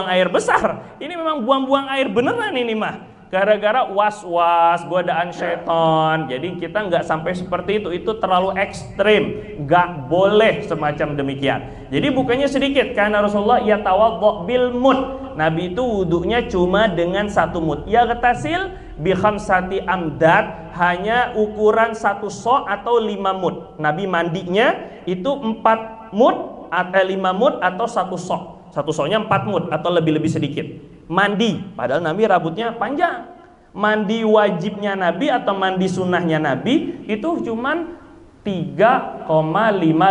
air besar. Ini memang buang-buang air beneran ini mah. Gara-gara was-was, godaan setan. Jadi kita nggak sampai seperti itu terlalu ekstrim, nggak boleh semacam demikian. Jadi bukannya sedikit, karena Rasulullah yatawaddo bil mud. Nabi itu wudhunya cuma dengan 1 mud. Yaghtasil bi khamsati amdad, hanya ukuran 1 so atau 5 mud. Nabi mandinya itu 4 mud atau 5 mud atau 1 so. 1 so-nya 4 mud atau lebih sedikit. Mandi, padahal Nabi rambutnya panjang. Mandi wajibnya Nabi atau mandi sunnahnya Nabi itu cuman 3,5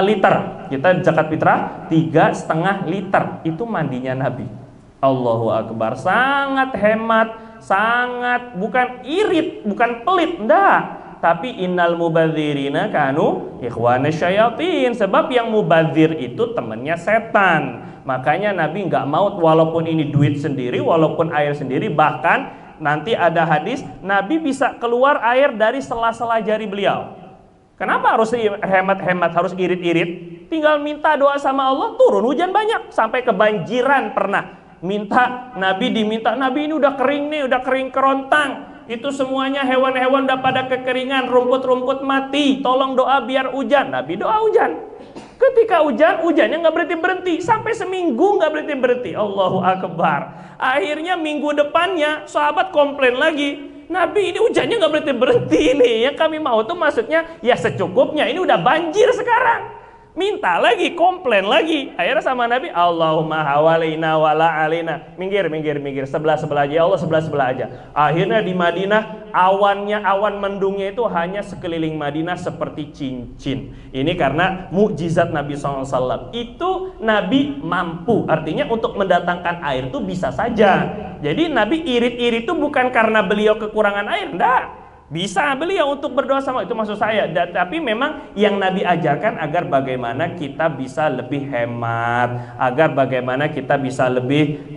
liter. Kita zakat fitrah 3,5 liter. Itu mandinya Nabi. Allahu Akbar. Sangat hemat, sangat, bukan irit, bukan pelit, enggak. tapi innal mubadzirina kanu ikhwana syayatin. Sebab yang mubadzir itu temannya setan. Makanya Nabi nggak mau, walaupun ini duit sendiri, walaupun air sendiri, bahkan nanti ada hadis Nabi bisa keluar air dari sela-sela jari beliau. Kenapa harus hemat-hemat, harus irit-irit? Tinggal minta doa sama Allah, turun hujan banyak, sampai kebanjiran pernah. Nabi diminta, Nabi ini udah kering nih, udah kering kerontang. Itu semuanya hewan-hewan udah pada kekeringan, rumput-rumput mati. Tolong doa biar hujan. Nabi doa hujan. Ketika hujan, hujannya nggak berhenti-berhenti. Sampai seminggu nggak berhenti-berhenti. Allahu Akbar. Akhirnya minggu depannya sahabat komplain lagi. Nabi ini hujannya nggak berhenti-berhenti nih. Yang kami mau tuh maksudnya ya secukupnya. Ini udah banjir sekarang. Minta lagi, komplain lagi. Akhirnya sama Nabi, Allahumma hawalina wala alina. Minggir sebelah-sebelah aja, ya Allah sebelah-sebelah aja. Akhirnya di Madinah awan mendungnya itu hanya sekeliling Madinah seperti cincin. Ini karena mukjizat Nabi SAW. Itu Nabi mampu, artinya untuk mendatangkan air itu bisa saja. Jadi Nabi irit-irit itu bukan karena beliau kekurangan air, enggak. Bisa beliau untuk berdoa sama, itu maksud saya. Tapi memang yang Nabi ajarkan agar bagaimana kita bisa lebih hemat, agar bagaimana kita bisa lebih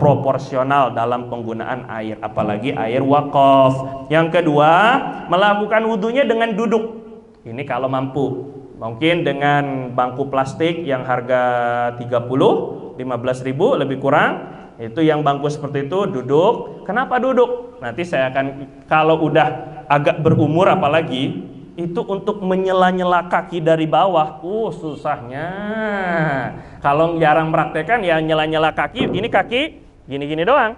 proporsional dalam penggunaan air, apalagi air wakaf. Yang kedua, melakukan wudhunya dengan duduk. Ini kalau mampu. Mungkin dengan bangku plastik yang harga 15.000 lebih kurang. Itu yang bangku seperti itu duduk. Kenapa duduk? Nanti saya akan, kalau udah agak berumur apalagi, itu untuk menyela-nyela kaki dari bawah. Susahnya. Kalau jarang meraktekan ya nyela-nyela kaki, ini kaki gini-gini doang.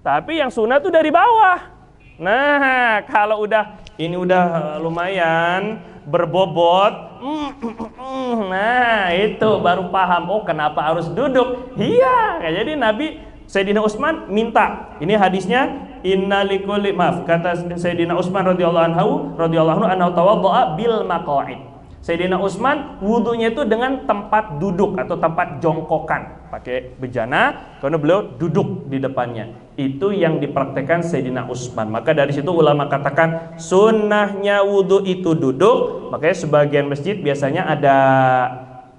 Tapi yang sunnah tuh dari bawah. Nah, kalau ini udah lumayan berbobot, nah itu baru paham, oh kenapa harus duduk. Iya, jadi Nabi Sayyidina Utsman minta, ini hadisnya, kata Sayyidina Utsman radhiyallahu anhu tawaddaa bil maq'id. Sayyidina Utsman wudunya itu dengan tempat duduk atau tempat jongkokan, pakai bejana, karena beliau duduk di depannya. Itu yang dipraktekkan Sayyidina Utsman. Maka dari situ ulama katakan sunnahnya wudu itu duduk. Makanya sebagian masjid biasanya ada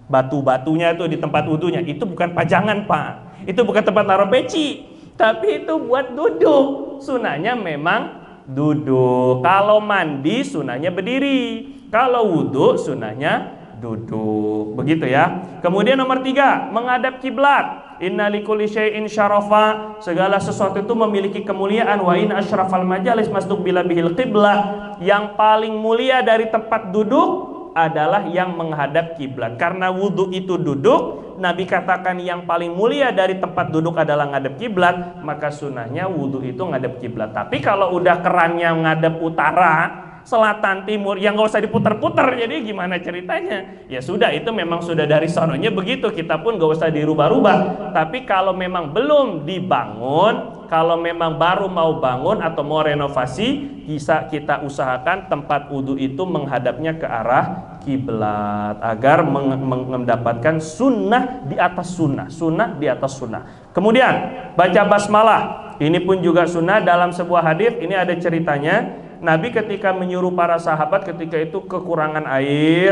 batu-batunya itu di tempat wudunya. Itu bukan pajangan, Pak. Itu bukan tempat naruh peci, tapi itu buat duduk. Sunnahnya memang duduk. Kalau mandi sunnahnya berdiri. Kalau wudhu sunnahnya duduk. Begitu ya. Kemudian nomor 3, menghadap kiblat. Inna likulli syai'in syarafa. Segala sesuatu itu memiliki kemuliaan. Wa in asyrafal majalis masduqbila bihil qiblah. Yang paling mulia dari tempat duduk adalah yang menghadap kiblat. Karena wudhu itu duduk, Nabi katakan yang paling mulia dari tempat duduk adalah ngadep kiblat, maka sunnahnya wudhu itu ngadep kiblat. Tapi kalau udah kerannya ngadep utara, selatan, timur, yang nggak usah diputar-putar, jadi gimana ceritanya? Ya sudah, itu memang sudah dari sononya begitu, kita pun nggak usah dirubah-rubah. Tapi kalau memang belum dibangun, kalau memang baru mau bangun atau mau renovasi, bisa kita usahakan tempat wudhu itu menghadapnya ke arah kiblat agar mendapatkan sunnah di atas sunnah, sunnah di atas sunnah. Kemudian baca basmalah, ini pun juga sunnah. Dalam sebuah hadis ini ada ceritanya. Nabi ketika menyuruh para sahabat ketika itu kekurangan air,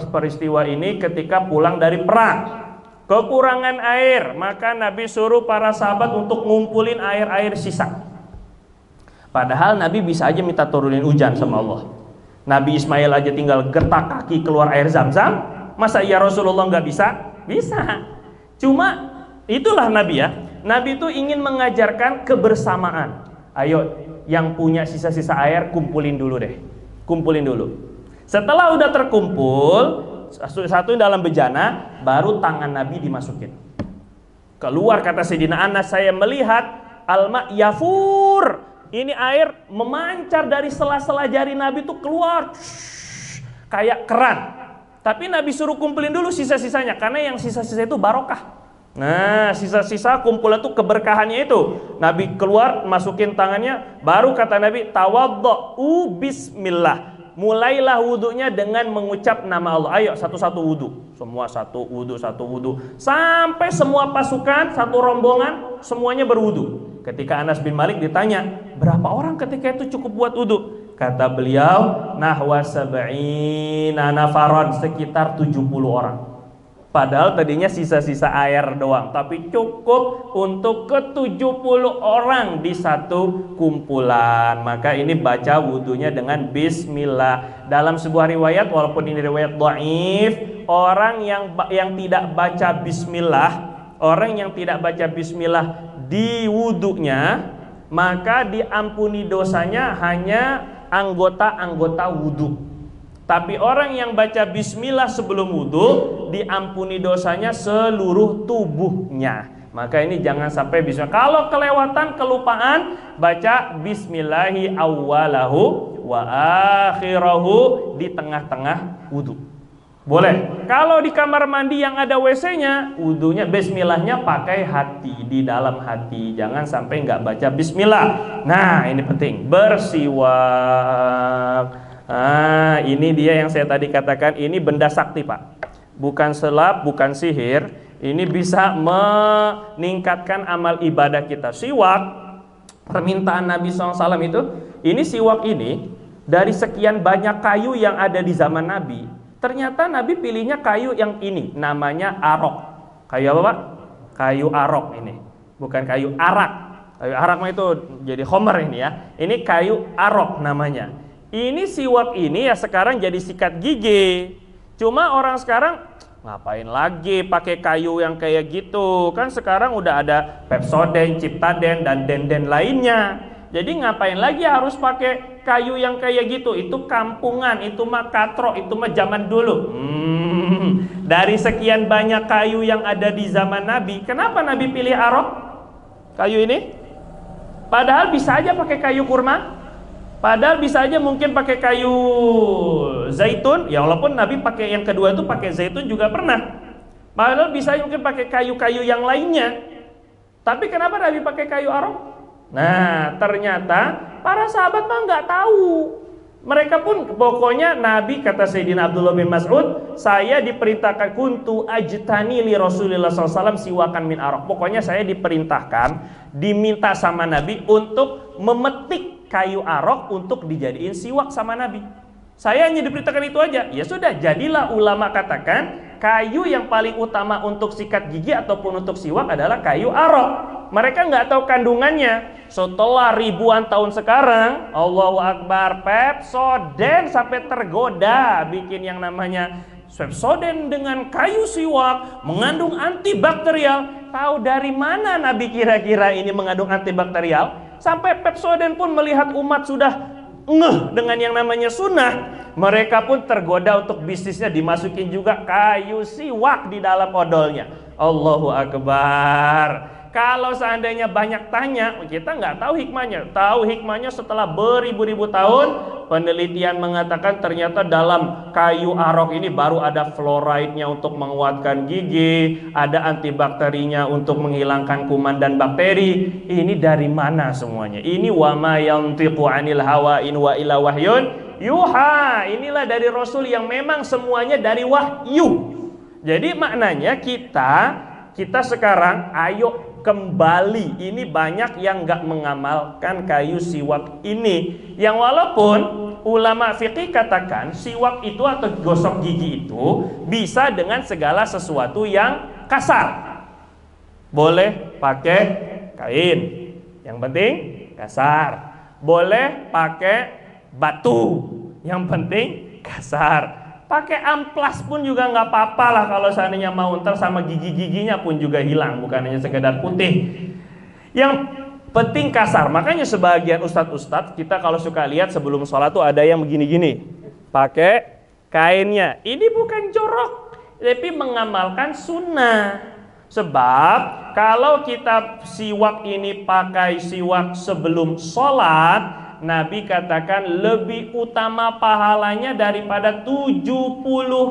peristiwa ini ketika pulang dari perang, kekurangan air, maka Nabi suruh para sahabat untuk ngumpulin air-air sisa. Padahal Nabi bisa aja minta turunin hujan sama Allah. Nabi Ismail aja tinggal gertak kaki keluar air Zam-Zam, masa ya Rasulullah nggak bisa? Bisa. Cuma itulah Nabi ya. Nabi itu ingin mengajarkan kebersamaan. Ayo, yang punya sisa-sisa air kumpulin dulu deh, kumpulin dulu. Setelah udah terkumpul satu dalam bejana, baru tangan Nabi dimasukin. Keluar, kata Sayyidina Anas, saya melihat alma yafur, ini air memancar dari sela-sela jari Nabi itu keluar kayak keran. Tapi Nabi suruh kumpulin dulu sisa-sisanya, karena yang sisa-sisa itu barokah. Nah, sisa-sisa kumpulan itu keberkahannya itu. Nabi keluar, masukin tangannya, baru kata Nabi, tawaddu bismillah. Mulailah wudunya dengan mengucap nama Allah. Ayo satu-satu wudu. Semua satu wudu. Sampai semua pasukan, satu rombongan, semuanya berwudu. Ketika Anas bin Malik ditanya, berapa orang ketika itu cukup buat wudu? Kata beliau, nahwa sab'ina nafaron, sekitar 70 orang. Padahal tadinya sisa-sisa air doang, tapi cukup untuk ke-70 orang di satu kumpulan. Maka ini baca wudunya dengan bismillah. Dalam sebuah riwayat, walaupun ini riwayat dhaif, orang yang tidak baca bismillah, orang yang tidak baca bismillah di wudunya, maka diampuni dosanya hanya anggota-anggota wudu. Tapi orang yang baca bismillah sebelum wudu, diampuni dosanya seluruh tubuhnya. Maka ini jangan sampai bismillah. Kalau kelewatan, kelupaan, baca bismillahi awwalahu wa akhirahu di tengah-tengah wudu. Boleh. Kalau di kamar mandi yang ada WC-nya, wudunya bismillahnya pakai hati, di dalam hati. Jangan sampai nggak baca bismillah. Nah, ini penting. Bersiwak. Ah, ini dia yang saya tadi katakan, ini benda sakti, Pak. Bukan selap, bukan sihir. Ini bisa meningkatkan amal ibadah kita. Siwak, permintaan Nabi SAW itu, ini siwak ini dari sekian banyak kayu yang ada di zaman Nabi, ternyata Nabi pilihnya kayu yang ini, namanya arok. Kayu apa, Pak? Kayu arok ini, bukan kayu arak. Kayu arak itu jadi khomer ini ya. Ini kayu arok namanya. Ini siwak ini ya sekarang jadi sikat gigi. Cuma orang sekarang ngapain lagi pakai kayu yang kayak gitu? Kan sekarang udah ada Pepsodent, Ciptaden, dan den-den lainnya. Jadi ngapain lagi harus pakai kayu yang kayak gitu? Itu kampungan, itu mah katro, itu mah zaman dulu. Dari sekian banyak kayu yang ada di zaman Nabi, kenapa Nabi pilih arok? Kayu ini? Padahal bisa aja pakai kayu kurma. Padahal bisa aja mungkin pakai kayu zaitun, ya walaupun Nabi pakai yang kedua itu pakai zaitun juga pernah. Padahal bisa aja mungkin pakai kayu-kayu yang lainnya. Tapi kenapa Nabi pakai kayu arok? Nah, ternyata para sahabat mah nggak tahu. Mereka pun pokoknya Nabi, kata Sayyidina Abdullah bin Mas'ud, saya diperintahkan kuntu ajtani li Rasulillah SAW siwakan min arok. Pokoknya saya diperintahkan, diminta sama Nabi untuk memetik kayu arok untuk dijadiin siwak sama Nabi. Saya hanya diberitakan itu aja. Ya sudah, jadilah ulama katakan kayu yang paling utama untuk sikat gigi ataupun untuk siwak adalah kayu arok. Mereka nggak tahu kandungannya. Setelah ribuan tahun sekarang, Allahu Akbar, Pepsodent sampai tergoda bikin yang namanya Pepsodent dengan kayu siwak mengandung antibakterial. Tahu dari mana Nabi kira-kira ini mengandung antibakterial? Sampai Pepsodent pun melihat umat sudah ngeh dengan yang namanya sunnah, mereka pun tergoda untuk bisnisnya dimasukin juga kayu siwak di dalam odolnya. Allahu Akbar. Kalau seandainya banyak tanya, kita nggak tahu hikmahnya. Tahu hikmahnya setelah beribu-ribu tahun, penelitian mengatakan ternyata dalam kayu arok ini baru ada fluoride-nya untuk menguatkan gigi, ada antibakterinya untuk menghilangkan kuman dan bakteri. Ini dari mana semuanya? Ini wa ma yantiqu 'anil hawa in wa ila wahyun yuha. Inilah dari Rasul yang memang semuanya dari wahyu. Jadi maknanya kita sekarang ayo kembali. Ini banyak yang nggak mengamalkan kayu siwak ini, yang walaupun ulama fikih katakan siwak itu atau gosok gigi itu bisa dengan segala sesuatu yang kasar. Boleh pakai kain, yang penting kasar. Boleh pakai batu, yang penting kasar. Pakai amplas pun juga nggak apa-apa lah kalau seandainya mau, ntar sama gigi-giginya pun juga hilang, bukan hanya sekedar putih. Yang penting kasar. Makanya sebagian ustadz-ustadz kita kalau suka lihat sebelum sholat tuh ada yang begini-gini, pakai kainnya. Ini bukan jorok, tapi mengamalkan sunnah. Sebab kalau kita siwak ini pakai siwak sebelum sholat, Nabi katakan lebih utama pahalanya daripada 70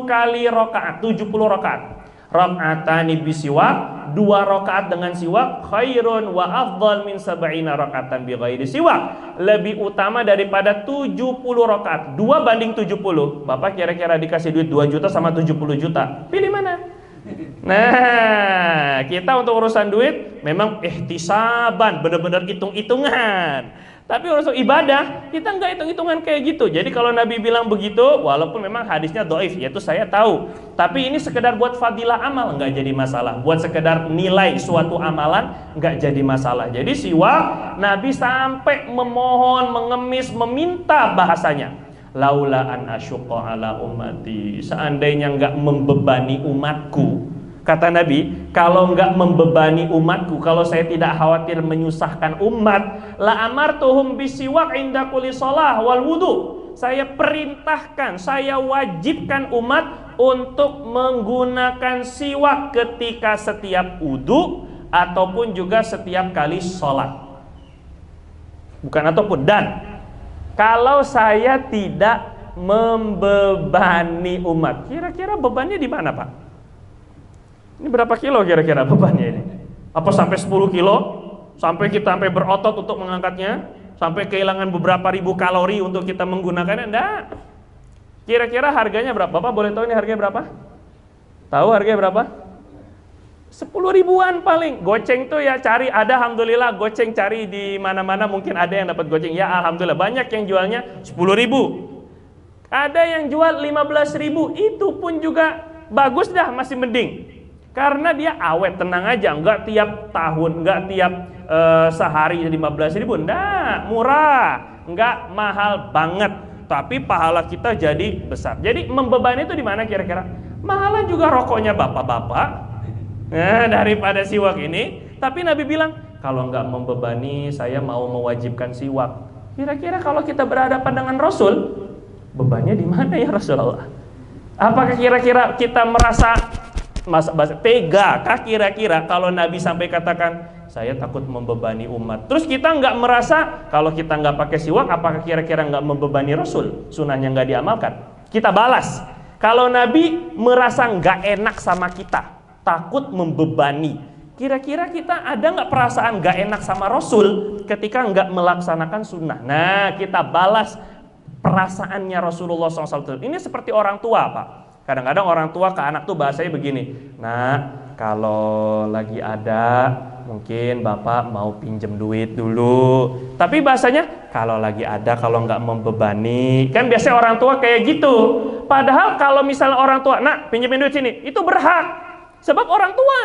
kali rakaat, 70 rakaat. Raka'atani bisiwak, 2 rakaat dengan siwak, khairun wa afdal min 70 rakaatan bi ghairi siwak. Lebih utama daripada 70 rakaat. 2 banding 70. Bapak kira-kira dikasih duit 2 juta sama 70 juta. Pilih mana? Nah, kita untuk urusan duit memang ihtisaban, benar-benar hitung-hitungan. Tapi urusan ibadah, kita nggak hitung-hitungan kayak gitu. Jadi kalau Nabi bilang begitu, walaupun memang hadisnya dhaif, yaitu saya tahu. Tapi ini sekedar buat fadilah amal, nggak jadi masalah. Buat sekedar nilai suatu amalan, nggak jadi masalah. Jadi siwak, Nabi sampai memohon, mengemis, meminta bahasanya. Laula an asyuqa ala ummati. Seandainya nggak membebani umatku. Kata Nabi, kalau enggak membebani umatku, kalau saya tidak khawatir menyusahkan umat, la amartuhum bisiwak inda kulli shalah wal wudu. Saya perintahkan, saya wajibkan umat untuk menggunakan siwak ketika setiap wudu ataupun juga setiap kali sholat. Bukan ataupun, dan kalau saya tidak membebani umat, kira-kira bebannya di mana, Pak? Ini berapa kilo kira-kira bebannya ini? Apa sampai 10 kilo? Sampai kita sampai berotot untuk mengangkatnya? Sampai kehilangan beberapa ribu kalori untuk kita menggunakannya? Enggak. Kira-kira harganya berapa? Bapak boleh tahu ini harganya berapa? Tahu harganya berapa? 10 ribuan paling. Goceng tuh ya cari, ada alhamdulillah goceng cari di mana-mana, mungkin ada yang dapat goceng. Ya alhamdulillah banyak yang jualnya 10 ribu. Ada yang jual 15 ribu, itu pun juga bagus dah, masih mending. Karena dia awet, tenang aja, enggak tiap tahun, enggak tiap sehari 15 ribu, enggak, murah, enggak mahal banget, tapi pahala kita jadi besar. Jadi membebani itu di mana kira-kira? Mahalan juga rokoknya bapak-bapak, daripada siwak ini. Tapi Nabi bilang, kalau enggak membebani, saya mau mewajibkan siwak. Kira-kira kalau kita berhadapan dengan Rasul, bebannya di mana ya Rasulullah? Apakah kira-kira kita merasa tega kah kira-kira kalau Nabi sampai katakan saya takut membebani umat? Terus kita nggak merasa kalau kita nggak pakai siwak, apakah kira-kira nggak membebani Rasul? Sunnahnya nggak diamalkan. Kita balas. Kalau Nabi merasa nggak enak sama kita, takut membebani, kira-kira kita ada nggak perasaan nggak enak sama Rasul ketika nggak melaksanakan sunnah? Nah, kita balas perasaannya Rasulullah SAW. Ini seperti orang tua, Pak. Kadang-kadang orang tua ke anak tuh bahasanya begini, nah kalau lagi ada mungkin bapak mau pinjem duit dulu. Tapi bahasanya kalau lagi ada, kalau nggak membebani. Kan biasanya orang tua kayak gitu. Padahal kalau misalnya orang tua, nak pinjemin duit sini, itu berhak. Sebab orang tua.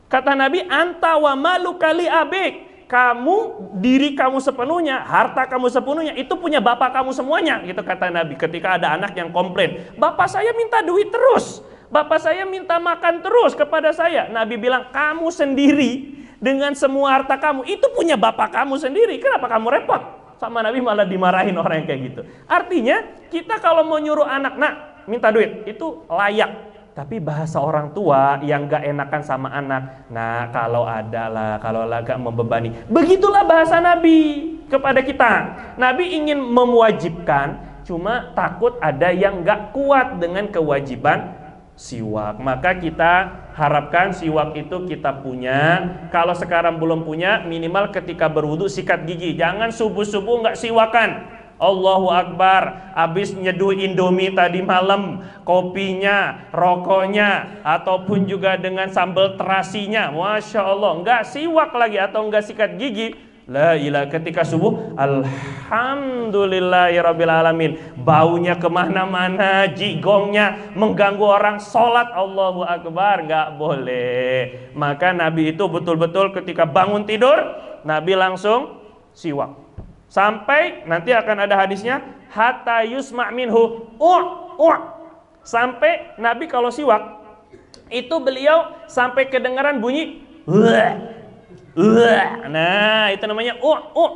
Kata Nabi, anta wa malu kali abik. Kamu, diri kamu sepenuhnya, harta kamu sepenuhnya, itu punya bapak kamu semuanya, gitu kata Nabi. Ketika ada anak yang komplain, bapak saya minta duit terus, bapak saya minta makan terus kepada saya. Nabi bilang, kamu sendiri dengan semua harta kamu, itu punya bapak kamu sendiri. Kenapa kamu repot? Sama Nabi malah dimarahin orang yang kayak gitu. Artinya, kita kalau mau nyuruh anak, nak minta duit, itu layak. Tapi bahasa orang tua yang gak enakan sama anak, nah kalau ada lah, kalau gak membebani. Begitulah bahasa Nabi kepada kita. Nabi ingin mewajibkan, cuma takut ada yang gak kuat dengan kewajiban siwak. Maka kita harapkan siwak itu kita punya. Kalau sekarang belum punya, minimal ketika berwudu sikat gigi. Jangan subuh-subuh gak siwakan. Allahu Akbar, habis nyeduh Indomie tadi malam, kopinya, rokoknya, ataupun juga dengan sambal terasinya, Masya Allah, enggak siwak lagi atau enggak sikat gigi. La ilaha, ketika subuh, alhamdulillahirabbil alamin, baunya kemana-mana, jigongnya mengganggu orang sholat. Allahu Akbar, enggak boleh. Maka Nabi itu betul-betul ketika bangun tidur, Nabi langsung siwak. Sampai nanti akan ada hadisnya, hatta yusma' minhu sampai Nabi kalau siwak itu beliau sampai kedengaran bunyi nah itu namanya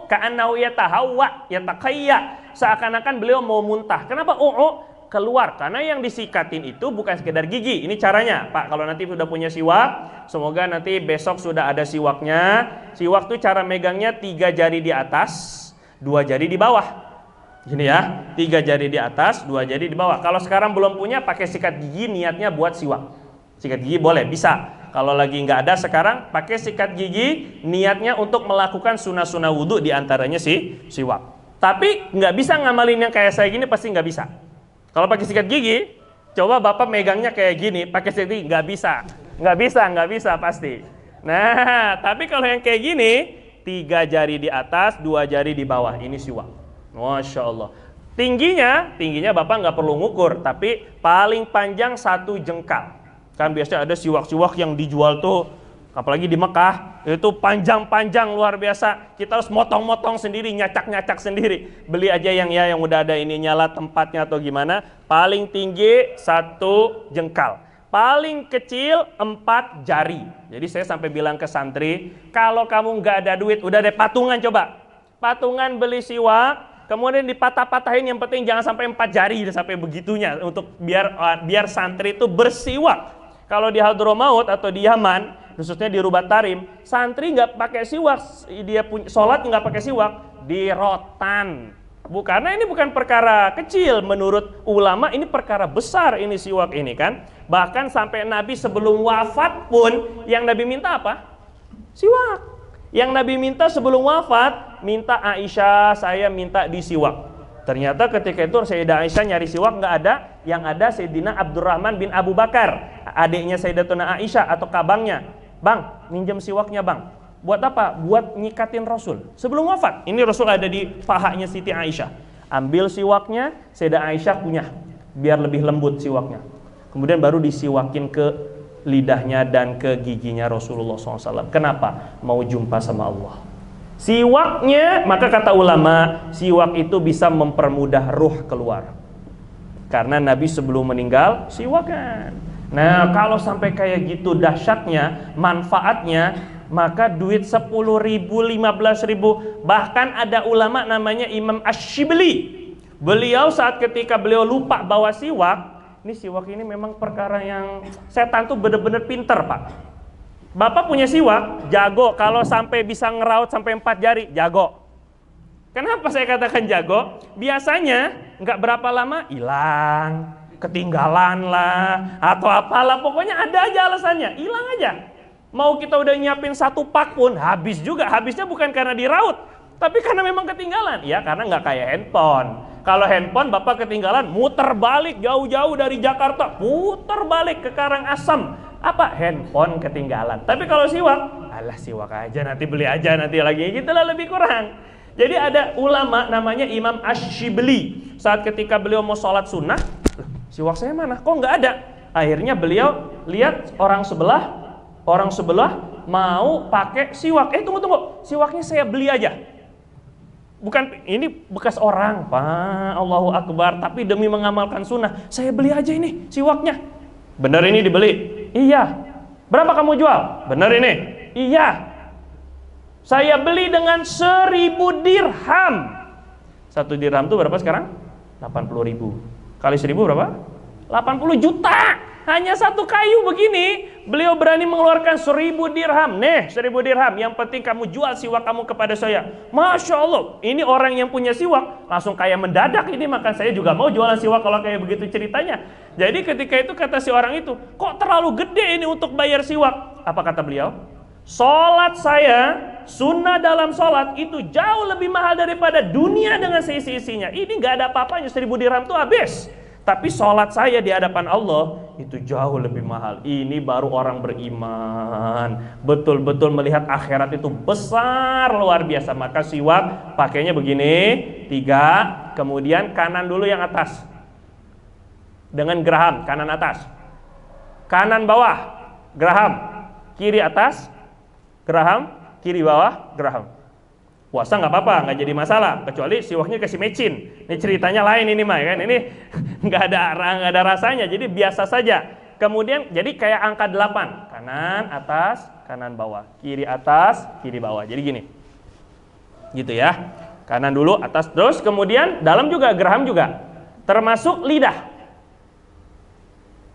ka'annahu yatahawwa yatakayya, seakan-akan beliau mau muntah. Kenapa keluar? Karena yang disikatin itu bukan sekedar gigi. Ini caranya, Pak, kalau nanti sudah punya siwak, semoga nanti besok sudah ada siwaknya. Siwak tuh cara megangnya 3 jari di atas, 2 jari di bawah, gini ya, 3 jari di atas, 2 jari di bawah. Kalau sekarang belum punya, pakai sikat gigi, niatnya buat siwak. Sikat gigi boleh, bisa. Kalau lagi nggak ada sekarang, pakai sikat gigi, niatnya untuk melakukan sunnah-sunnah wudhu, diantaranya siwak. Tapi nggak bisa ngamalin yang kayak saya gini, pasti nggak bisa. Kalau pakai sikat gigi, coba bapak megangnya kayak gini, pakai sikat gigi, nggak bisa pasti. Nah, tapi kalau yang kayak gini, 3 jari di atas, 2 jari di bawah. Ini siwak. Masya Allah. Tingginya Bapak nggak perlu ngukur, tapi paling panjang 1 jengkal. Kan biasanya ada siwak-siwak yang dijual tuh, apalagi di Mekah, itu panjang-panjang luar biasa. Kita harus motong-motong sendiri, nyacak-nyacak sendiri. Beli aja yang udah ada ini nyala tempatnya atau gimana. Paling tinggi 1 jengkal. Paling kecil 4 jari. Jadi saya sampai bilang ke santri, kalau kamu nggak ada duit, udah deh patungan coba. Patungan beli siwak, kemudian dipatah-patahin, yang penting jangan sampai 4 jari, sampai begitunya, untuk biar santri itu bersiwak. Kalau di Hadromaut atau di Yaman, khususnya di Rubat Tarim, santri nggak pakai siwak, dia punya sholat nggak pakai siwak, di rotan. Karena ini bukan perkara kecil, menurut ulama ini perkara besar ini siwak ini kan. Bahkan sampai Nabi sebelum wafat pun, yang Nabi minta apa? Siwak. Yang Nabi minta sebelum wafat, minta Aisyah, saya minta disiwak. Ternyata ketika itu Sayyidah Aisyah nyari siwak nggak ada, yang ada Sayyidina Abdurrahman bin Abu Bakar, adiknya Sayyidatuna Aisyah atau kabangnya. Bang, minjem siwaknya bang. Buat apa? Buat nyikatin Rasul sebelum wafat. Ini Rasul ada di pahanya Siti Aisyah. Ambil siwaknya, Sayyidah Aisyah punya, biar lebih lembut siwaknya. Kemudian baru disiwakin ke lidahnya dan ke giginya Rasulullah SAW. Kenapa? Mau jumpa sama Allah. Siwaknya, maka kata ulama, siwak itu bisa mempermudah ruh keluar. Karena Nabi sebelum meninggal siwakan. Nah, kalau sampai kayak gitu dahsyatnya, manfaatnya, maka duit 10.000, 15.000, bahkan ada ulama namanya Imam Ash-Shibli. Beliau saat ketika beliau lupa bawa siwak, ini siwak ini memang perkara yang setan tuh bener-bener pinter Pak. Bapak punya siwak, jago, kalau sampai bisa ngeraut sampai 4 jari, jago. Kenapa saya katakan jago? Biasanya nggak berapa lama hilang, ketinggalan lah, atau apalah, pokoknya ada aja alasannya, hilang aja. Mau kita udah nyiapin 1 pak pun habis juga. Habisnya bukan karena diraut, tapi karena memang ketinggalan. Ya karena nggak kayak handphone. Kalau handphone Bapak ketinggalan, muter balik jauh-jauh dari Jakarta, puter balik ke Karangasem. Apa? Handphone ketinggalan. Tapi kalau siwak, alah siwak aja, nanti beli aja nanti lagi, gitulah lebih kurang. Jadi ada ulama namanya Imam Ash-Shibli. Saat ketika beliau mau sholat sunnah, siwak saya mana? Kok nggak ada? Akhirnya beliau lihat orang sebelah mau pakai siwak. Tunggu, siwaknya saya beli aja. Bukan, ini bekas orang, Pak, Allahu Akbar, tapi demi mengamalkan sunnah, saya beli aja ini siwaknya. Bener ini dibeli? Iya. Berapa kamu jual? Bener ini? Iya. Saya beli dengan 1.000 dirham. 1 dirham itu berapa sekarang? 80.000. Kali 1.000 berapa? 80 juta. Hanya 1 kayu begini, beliau berani mengeluarkan 1.000 dirham. Nih, 1.000 dirham. Yang penting kamu jual siwak kamu kepada saya. Masya Allah, ini orang yang punya siwak langsung kayak mendadak ini. Maka saya juga mau jualan siwak kalau kayak begitu ceritanya. Jadi ketika itu kata si orang itu, kok terlalu gede ini untuk bayar siwak? Apa kata beliau? Sholat saya, sunnah dalam sholat itu jauh lebih mahal daripada dunia dengan seisi-isinya. Ini gak ada apa-apanya, 1.000 dirham itu habis. Tapi sholat saya di hadapan Allah itu jauh lebih mahal. Ini baru orang beriman, betul-betul melihat akhirat itu besar luar biasa. Maka siwak pakainya begini, 3, kemudian kanan dulu yang atas dengan geraham, kanan atas, kanan bawah geraham, kiri atas geraham, kiri bawah geraham. Puasa nggak apa-apa, nggak jadi masalah, kecuali siwaknya kasih mecin. Ini ceritanya lain ini mah kan, ini nggak ada rasanya, jadi biasa saja. Kemudian jadi kayak angka 8, kanan atas, kanan bawah, kiri atas, kiri bawah. Jadi gini, gitu ya. Kanan dulu, atas terus, kemudian dalam juga geraham juga, termasuk lidah.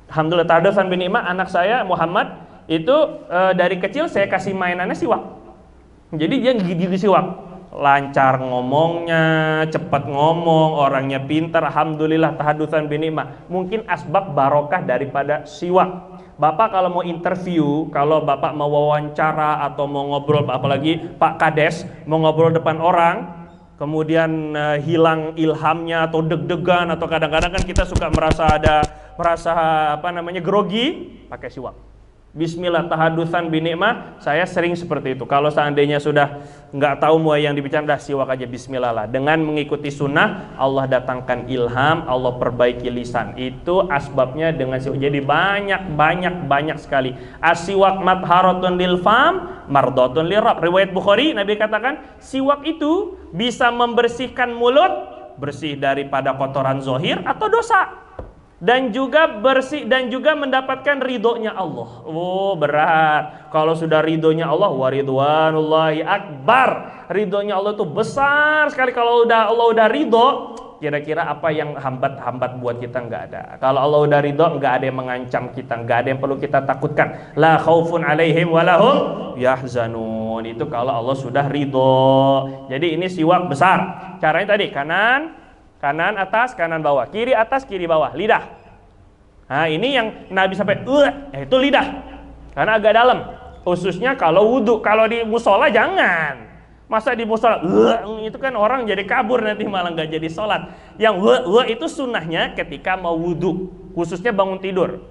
Alhamdulillah Tardofan bin Ima, anak saya Muhammad itu dari kecil saya kasih mainannya siwak. Jadi dia gigi siwak, lancar ngomongnya, cepat ngomong, orangnya pintar. Alhamdulillah Tahadutsan bin Ima. Mungkin asbab barokah daripada siwak. Bapak kalau mau interview, kalau Bapak mau wawancara atau mau ngobrol, apalagi Pak Kades mau ngobrol depan orang, kemudian hilang ilhamnya atau deg-degan, atau kadang-kadang kan kita suka merasa grogi, pakai siwak. Bismillah tahadutsan binikmah, saya sering seperti itu. Kalau seandainya sudah nggak tahu mau yang dibicarakan, dah siwak aja Bismillah lah. Dengan mengikuti sunnah, Allah datangkan ilham, Allah perbaiki lisan. Itu asbabnya dengan siwak. Jadi banyak sekali. As-siwak madharatun lil fam, mardatun lirab. Riwayat Bukhari, Nabi katakan siwak itu bisa membersihkan mulut, bersih daripada kotoran zohir atau dosa. Dan juga bersih dan juga mendapatkan ridhonya Allah. Oh, berat. Kalau sudah ridhonya Allah, waridwanullahi akbar. Ridhonya Allah itu besar sekali. Kalau Allah udah ridho, kira-kira apa yang hambat buat kita? Nggak ada. Kalau Allah udah ridho, nggak ada yang mengancam kita, nggak ada yang perlu kita takutkan. La khaufun alaihim walahum yahzanun. Itu kalau Allah sudah ridho. Jadi ini siwak besar. Caranya tadi kanan atas, kanan bawah, kiri atas, kiri bawah, lidah. Nah ini yang Nabi sampai itu lidah, karena agak dalam. Khususnya kalau wudhu, kalau di musola jangan. Masa di musola itu kan orang jadi kabur, nanti malah nggak jadi sholat. Yang itu sunnahnya ketika mau wudhu, khususnya bangun tidur.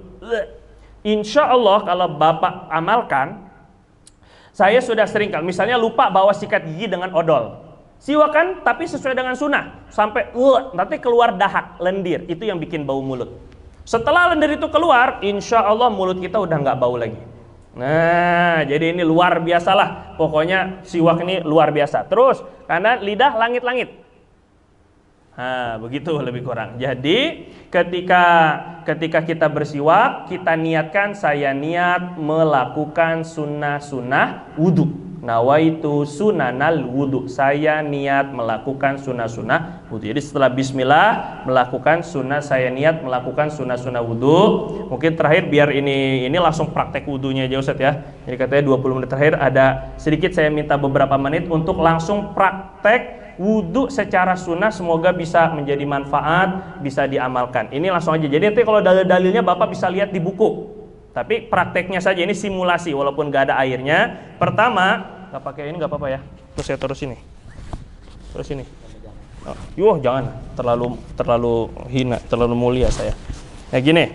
Insya Allah kalau Bapak amalkan, saya sudah sering kan, misalnya lupa bawa sikat gigi dengan odol. Siwakan tapi sesuai dengan sunnah sampai nanti keluar dahak, lendir, itu yang bikin bau mulut. Setelah lendir itu keluar, insya Allah mulut kita udah nggak bau lagi. Nah, jadi ini luar biasalah, pokoknya siwak ini luar biasa. Terus kanan lidah langit-langit. Nah, begitu lebih kurang. Jadi ketika kita bersiwak, kita niatkan, saya niat melakukan sunnah-sunnah wudhu. Nawaitu sunanal wudhu, saya niat melakukan sunnah-sunnah wudhu. Jadi setelah bismillah melakukan sunnah, saya niat melakukan sunnah-sunnah wudhu. Mungkin terakhir biar ini langsung praktek wudhunya aja Ustaz ya. Jadi katanya 20 menit terakhir ada sedikit, saya minta beberapa menit untuk langsung praktek wudhu secara sunnah. Semoga bisa menjadi manfaat, bisa diamalkan. Ini langsung aja. Jadi nanti kalau dalil-dalilnya Bapak bisa lihat di buku. Tapi prakteknya saja, ini simulasi walaupun gak ada airnya. Pertama, gak pakai ini gak apa-apa ya. Terus saya terus ini. Oh, jangan terlalu hina, terlalu mulia saya. Nah gini,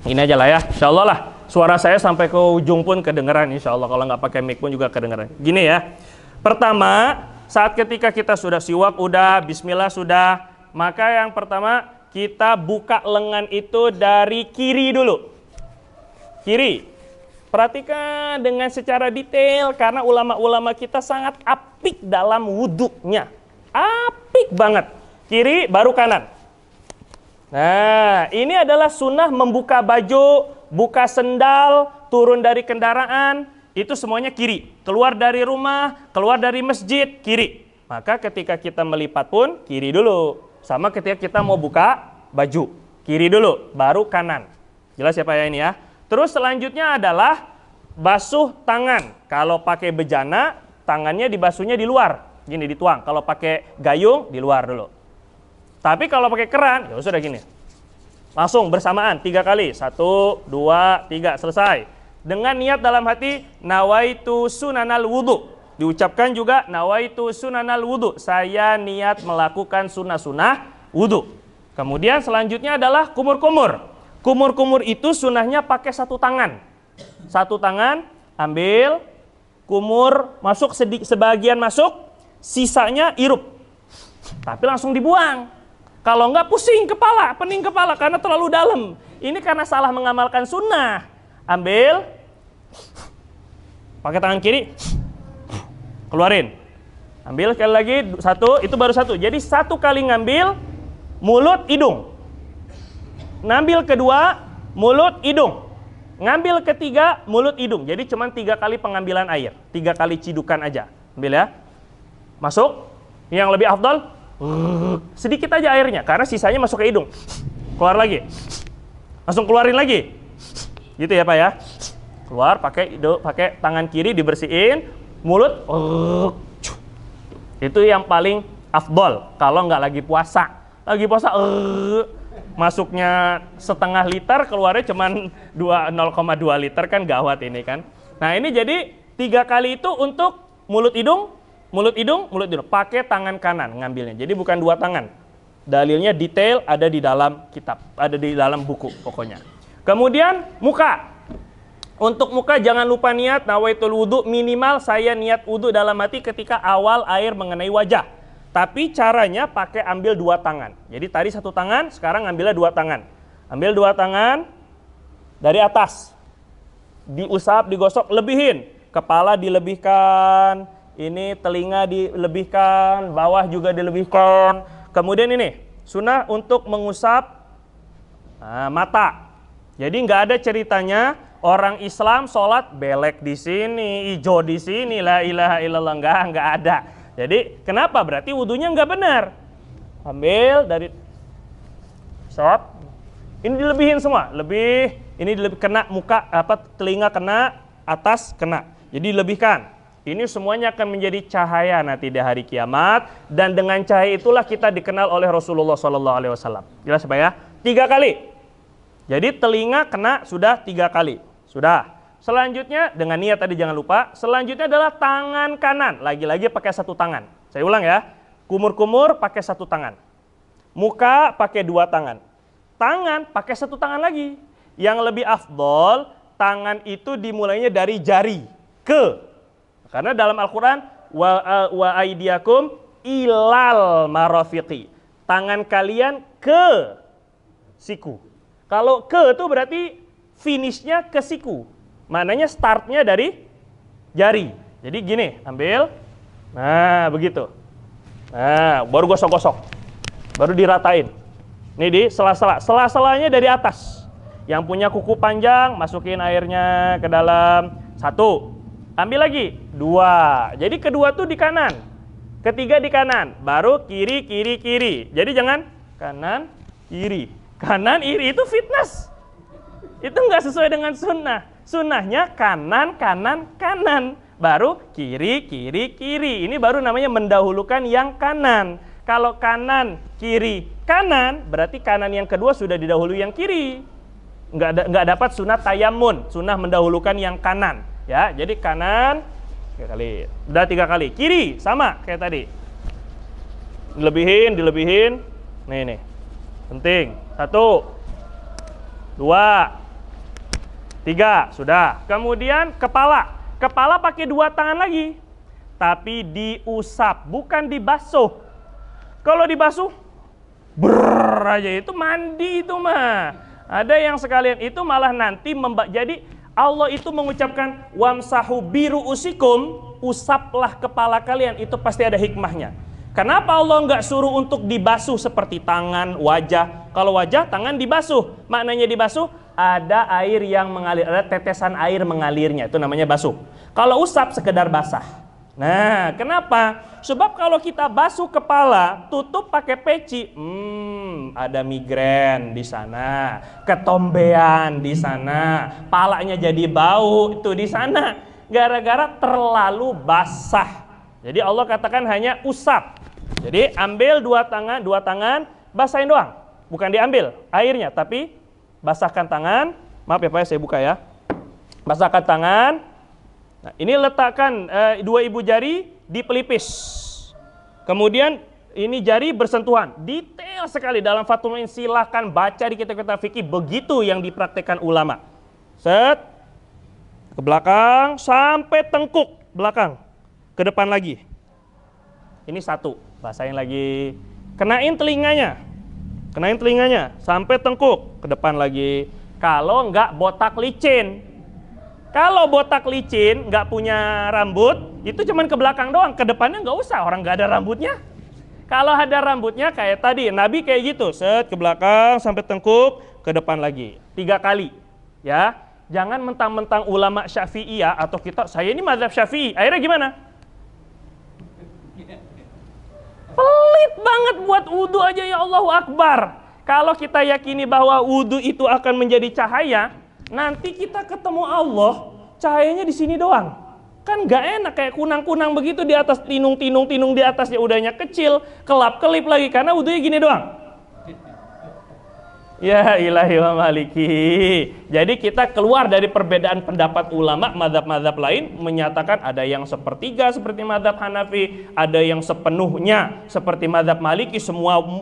ini aja lah ya. Insya Allah lah. Suara saya sampai ke ujung pun kedengeran. Insya Allah kalau nggak pakai mic pun juga kedengeran. Gini ya. Pertama, saat ketika kita sudah siwak, udah Bismillah sudah, maka yang pertama kita buka lengan itu dari kiri dulu. Kiri, perhatikan dengan secara detail karena ulama-ulama kita sangat apik dalam wudhunya, apik banget. Kiri baru kanan. Nah ini adalah sunnah membuka baju, buka sendal, turun dari kendaraan, itu semuanya kiri. Keluar dari rumah, keluar dari masjid, kiri. Maka ketika kita melipat pun kiri dulu. Sama ketika kita mau buka baju, kiri dulu, baru kanan. Jelas ya Pak ya ini ya. Terus selanjutnya adalah basuh tangan. Kalau pakai bejana, tangannya dibasuhnya di luar. Gini dituang. Kalau pakai gayung, di luar dulu. Tapi kalau pakai keran, ya sudah gini. Langsung bersamaan 3 kali. 1, 2, 3, selesai. Dengan niat dalam hati, nawaitu sunanal wudhu. Diucapkan juga, nawaitu sunanal wudhu. Saya niat melakukan sunnah-sunnah wudhu. Kemudian selanjutnya adalah kumur-kumur. Kumur-kumur itu sunnahnya pakai satu tangan. Satu tangan, ambil, kumur, masuk sebagian masuk, sisanya irup. Tapi langsung dibuang. Kalau enggak pusing kepala, pening kepala karena terlalu dalam. Ini karena salah mengamalkan sunnah. Ambil, pakai tangan kiri, keluarin. Ambil sekali lagi, satu, itu baru satu. Jadi 1 kali ngambil, mulut, hidung. Ngambil kedua, mulut, hidung. Ngambil ketiga, mulut, hidung. Jadi cuma 3 kali pengambilan air. 3 kali cidukan aja. Ambil ya. Masuk. Yang lebih afdal, sedikit aja airnya. Karena sisanya masuk ke hidung. Keluar lagi. Langsung keluarin lagi. Gitu ya Pak ya. Keluar, pakai tangan kiri dibersihin. Mulut. Itu yang paling afdal. Kalau nggak lagi puasa. Lagi puasa, masuknya setengah liter, keluarnya cuma 0,2 liter, kan gawat ini kan. Nah ini jadi 3 kali itu untuk mulut hidung, mulut hidung, mulut hidung. Pakai tangan kanan ngambilnya. Jadi bukan 2 tangan. Dalilnya detail ada di dalam kitab, ada di dalam buku pokoknya. Kemudian muka. Untuk muka jangan lupa niat nawaitul wudu, minimal saya niat wudu dalam hati ketika awal air mengenai wajah. Tapi caranya pakai ambil dua tangan. Jadi tadi satu tangan, sekarang ambilnya dua tangan. Ambil dua tangan dari atas. Diusap, digosok, lebihin. Kepala dilebihkan, ini telinga dilebihkan, bawah juga dilebihkan. Kemudian ini, sunnah untuk mengusap mata. Jadi nggak ada ceritanya orang Islam sholat belek di sini, hijau di sini, la ilaha illallah, nggak ada. Jadi kenapa? Berarti wudunya nggak benar. Ambil dari shot, ini dilebihin semua, ini kena muka, telinga kena, atas kena. Jadi dilebihkan. Ini semuanya akan menjadi cahaya nanti di hari kiamat, dan dengan cahaya itulah kita dikenal oleh Rasulullah SAW. Jelas Pak ya? 3 kali. Jadi telinga kena sudah 3 kali. Sudah. Selanjutnya dengan niat tadi jangan lupa. Selanjutnya adalah tangan kanan. Lagi-lagi pakai satu tangan. Saya ulang ya. Kumur-kumur pakai satu tangan. Muka pakai 2 tangan. Tangan pakai satu tangan lagi. Yang lebih afdol, tangan itu dimulainya dari jari ke. Karena dalam Al-Quran wa aidiakum ilal marafiqi. Tangan kalian ke siku. Kalau ke itu berarti finishnya ke siku. Maknanya startnya dari jari. Jadi gini, ambil. Nah, begitu. Nah, baru gosok-gosok. Baru diratain. Ini di sela-sela. Sela-selanya dari atas. Yang punya kuku panjang, masukin airnya ke dalam. 1. Ambil lagi. 2. Jadi kedua tuh di kanan. Ketiga di kanan. Baru kiri, kiri, kiri. Jadi jangan kanan, kiri. Kanan, kiri itu fitness. Itu nggak sesuai dengan sunnah. Sunnahnya kanan, kanan, kanan. Baru kiri, kiri, kiri. Ini baru namanya mendahulukan yang kanan. Kalau kanan, kiri, kanan, berarti kanan yang kedua sudah didahului yang kiri. Nggak dapat sunnah tayamun, sunnah mendahulukan yang kanan. Ya, jadi kanan 3 kali. Udah 3 kali. Kiri sama kayak tadi. Dilebihin. Nih. Penting. 1, 2, 3, sudah. Kemudian kepala. Kepala pakai 2 tangan lagi. Tapi diusap, bukan dibasuh. Kalau dibasuh, aja itu mandi itu mah. Ada yang sekalian itu malah nanti jadi Allah itu mengucapkan wamsahu biru usikum, usaplah kepala kalian, itu pasti ada hikmahnya. Kenapa Allah nggak suruh untuk dibasuh seperti tangan, wajah? Kalau wajah, tangan dibasuh. Maknanya dibasuh, ada air yang mengalir, ada tetesan air mengalirnya, itu namanya basuh. Kalau usap, sekedar basah. Nah, kenapa? Sebab kalau kita basuh kepala, tutup pakai peci, ada migrain di sana, ketombean di sana, palanya jadi bau itu di sana, gara-gara terlalu basah. Jadi Allah katakan hanya usap. Jadi ambil 2 tangan, basahin doang. Bukan diambil airnya, tapi basahkan tangan. Maaf ya Pak, saya buka ya. Basahkan tangan. Nah, ini letakkan 2 ibu jari di pelipis. Kemudian ini jari bersentuhan. Detail sekali dalam Fathul Muin, silahkan baca di kitab-kitab fikih. Begitu yang dipraktekkan ulama. Set. Ke belakang sampai tengkuk belakang. Ke depan lagi. Ini 1, basahin lagi. Kenain telinganya sampai tengkuk, ke depan lagi. Kalau enggak botak licin. Kalau botak licin, nggak punya rambut, itu cuman ke belakang doang, ke depannya nggak usah, orang nggak ada rambutnya. Kalau ada rambutnya kayak tadi, Nabi kayak gitu, set ke belakang sampai tengkuk, ke depan lagi, 3 kali. Ya, jangan mentang-mentang ulama Syafi'iyah atau kita, saya ini mazhab Syafi'i, akhirnya gimana? Pelit banget buat wudu aja, ya Allahu Akbar. Kalau kita yakini bahwa wudu itu akan menjadi cahaya, nanti kita ketemu Allah, cahayanya di sini doang. Kan gak enak kayak kunang-kunang begitu di atas, tinung di atasnya udahnya kecil, kelap-kelip lagi karena wudunya gini doang. Ya ilahi wa maliki. Jadi kita keluar dari perbedaan pendapat ulama, mazhab-mazhab lain menyatakan ada yang sepertiga seperti mazhab Hanafi, ada yang sepenuhnya seperti mazhab Maliki,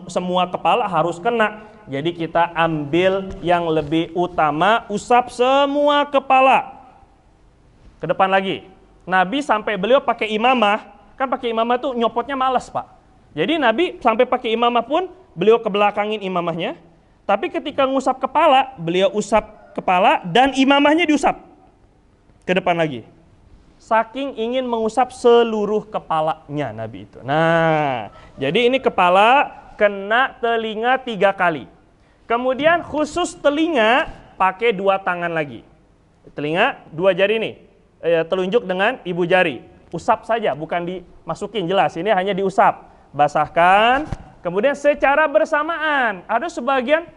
semua kepala harus kena. Jadi kita ambil yang lebih utama, usap semua kepala. Ke depan lagi. Nabi sampai beliau pakai imamah, kan pakai imamah tuh nyopotnya malas, Pak. Jadi Nabi sampai pakai imamah pun beliau kebelakangin imamahnya. Tapi ketika ngusap kepala, beliau usap kepala dan imamahnya diusap. Ke depan lagi. Saking ingin mengusap seluruh kepalanya Nabi itu. Nah, jadi ini kepala kena telinga 3 kali. Kemudian khusus telinga pakai 2 tangan lagi. Telinga 2 jari nih. Telunjuk dengan ibu jari. Usap saja, bukan dimasukin, jelas. Ini hanya diusap. Basahkan, kemudian secara bersamaan. Ada sebagian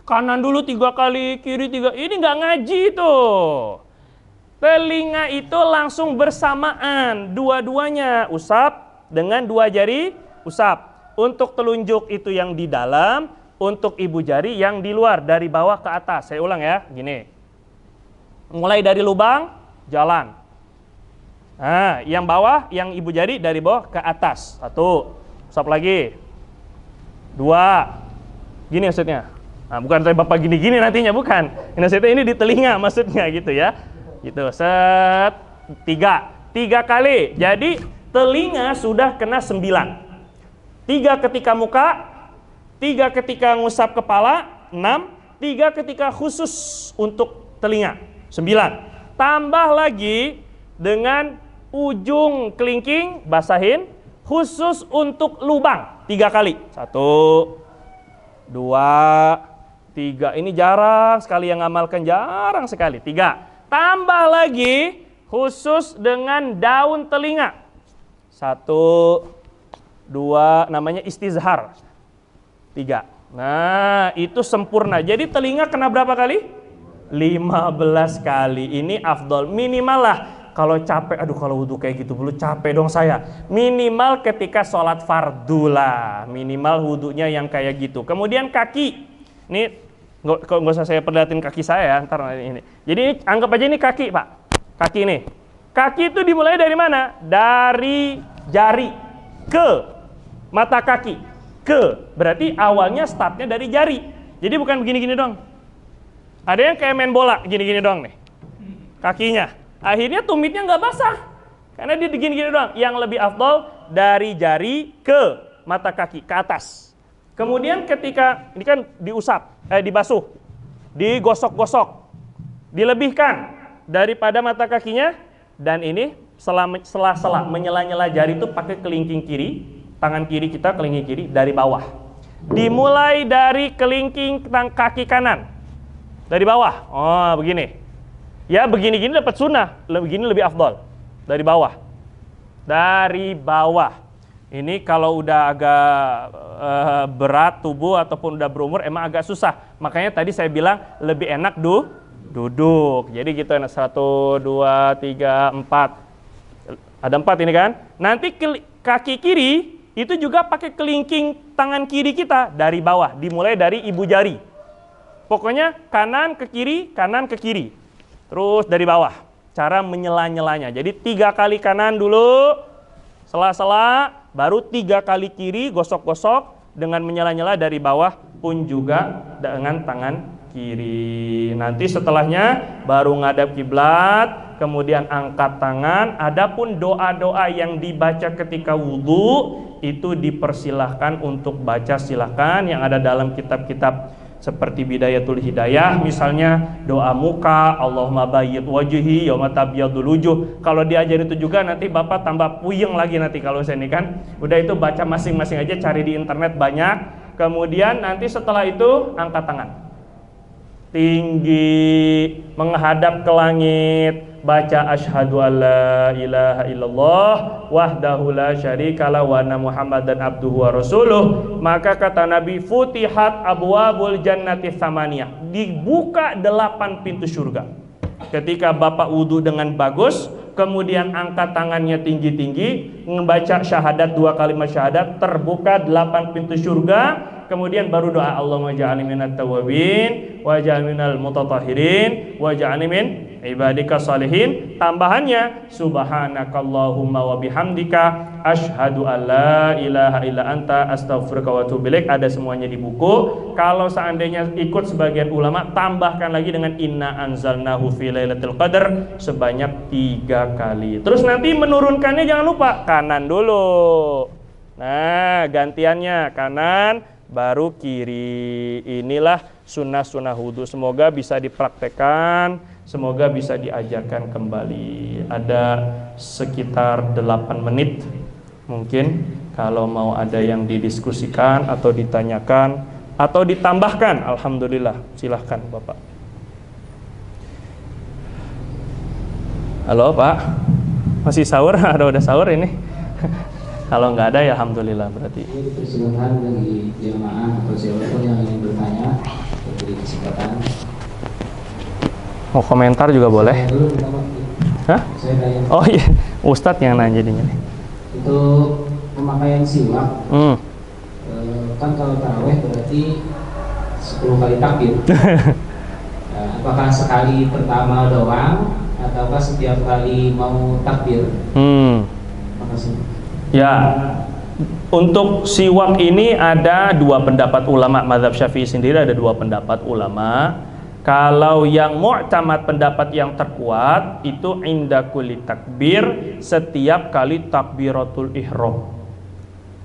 kanan dulu 3 kali, kiri 3. Ini nggak ngaji tuh. Telinga itu langsung bersamaan. Dua-duanya usap dengan 2 jari, usap. Untuk telunjuk itu yang di dalam, untuk ibu jari yang di luar, dari bawah ke atas. Saya ulang ya, gini. Mulai dari lubang, jalan. Nah, yang bawah, yang ibu jari dari bawah ke atas. 1, usap lagi. 2, gini maksudnya. Nah, bukan saya bapak gini-gini nantinya, bukan. Ini maksudnya ini di telinga maksudnya gitu ya. Gitu, set. 3 kali. Jadi telinga sudah kena 9. 3 ketika muka, 3 ketika ngusap kepala, 6, 3 ketika khusus untuk telinga, 9. Tambah lagi dengan ujung kelingking, basahin, khusus untuk lubang, 3 kali. 1, 2, 3. Ini jarang sekali yang ngamalkan, jarang sekali. 3. Tambah lagi khusus dengan daun telinga. 1, 2, namanya istizhar. 3. Nah, itu sempurna. Jadi telinga kena berapa kali? 15 kali. Ini afdol. Minimal lah. Kalau capek, aduh kalau wudhu kayak gitu dulu capek dong saya. Minimal ketika sholat fardu lah. Minimal wudhunya yang kayak gitu. Kemudian kaki. Ini nggak usah saya perlihatin kaki saya. Ntar ini. Jadi anggap aja ini kaki, Pak. Kaki ini. Kaki itu dimulai dari mana? Dari jari ke mata kaki. Ke. Berarti awalnya startnya dari jari. Jadi bukan begini-gini dong. Ada yang kayak main bola, gini-gini doang nih. Kakinya. Akhirnya tumitnya nggak basah. Karena dia gini-gini doang. Yang lebih afdol dari jari ke mata kaki, ke atas. Kemudian ketika, ini kan diusap, dibasuh. Digosok-gosok. Dilebihkan daripada mata kakinya. Dan ini sela-sela menyela-nyela jari itu pakai kelingking kiri. Tangan kiri kita, kelingking kiri, dari bawah. Dimulai dari kelingking kaki kanan. Dari bawah, oh begini. Ya begini-gini dapat sunnah, begini lebih afdol. Dari bawah. Dari bawah. Ini kalau udah agak berat tubuh ataupun udah berumur emang agak susah. Makanya tadi saya bilang lebih enak duduk. Jadi gitu, 1, 2, 3, 4. Ada 4 ini kan. Nanti kaki kiri itu juga pakai kelingking tangan kiri kita dari bawah. Dimulai dari ibu jari. Pokoknya kanan ke kiri, terus dari bawah. Cara menyela-nyelanya. Jadi 3 kali kanan dulu, sela-sela, baru 3 kali kiri, gosok-gosok dengan menyela-nyela dari bawah pun juga dengan tangan kiri. Nanti setelahnya baru ngadap kiblat, kemudian angkat tangan. Adapun doa-doa yang dibaca ketika wudhu itu dipersilahkan untuk baca, silahkan yang ada dalam kitab-kitab seperti Bidayatul Hidayah, misalnya doa muka, Allahumma bayyid wajhi yauma tabyadul wujuh. Kalau diajar itu juga nanti Bapak tambah puyeng lagi nanti kalau saya ini kan. Udah itu baca masing-masing aja, cari di internet banyak. Kemudian nanti setelah itu angkat tangan. Tinggi menghadap ke langit, baca asyhadu alla ilaha illallah wahdahu la syarikalah wa anna muhammadan abduhu wa rasuluh. Maka kata Nabi, futihat abwabul jannati tsamaniyah, dibuka 8 pintu surga. Ketika Bapak wudhu dengan bagus, kemudian angkat tangannya tinggi-tinggi, membaca syahadat 2 kalimat syahadat, terbuka 8 pintu surga. Kemudian baru doa, Allahumma ja'alni minat tawabin wa ja'alni minal mutatahhirin wa ja'alni min ibadika salihin. Tambahannya subhanakallahumma wa bihamdika asyhadu an la ilaha illa anta astaghfiruka wa atubu ilaik. Ada semuanya di buku. Kalau seandainya ikut sebagian ulama, tambahkan lagi dengan inna anzalnahu fi lailatul qadar sebanyak 3 kali. Terus nanti menurunkannya jangan lupa kanan dulu. Nah, gantiannya kanan baru kiri. Inilah sunnah-sunnah wudhu. Semoga bisa dipraktekkan, semoga bisa diajarkan kembali. Ada sekitar 8 menit. Mungkin kalau mau ada yang didiskusikan atau ditanyakan atau ditambahkan, alhamdulillah, silahkan Bapak. Halo Pak, masih sahur atau udah sahur ini? Kalau nggak ada ya alhamdulillah berarti. Persilakan bagi jemaah atau siapapun yang ingin bertanya, beri kesempatan. Mau komentar juga boleh. Hah? Saya tanya. Oh iya, Ustadz yang nanya jadinya. Itu pemakaian siwak. Kan kalau taraweh berarti 10 kali takbir. Apakah sekali pertama doang ataukah setiap kali mau takbir? Makasih. Ya, untuk siwak ini ada 2 pendapat ulama. Mazhab Syafi'i sendiri ada 2 pendapat ulama. Kalau yang mu'tamad, pendapat yang terkuat, itu inda kulli takbir, setiap kali takbiratul ihram.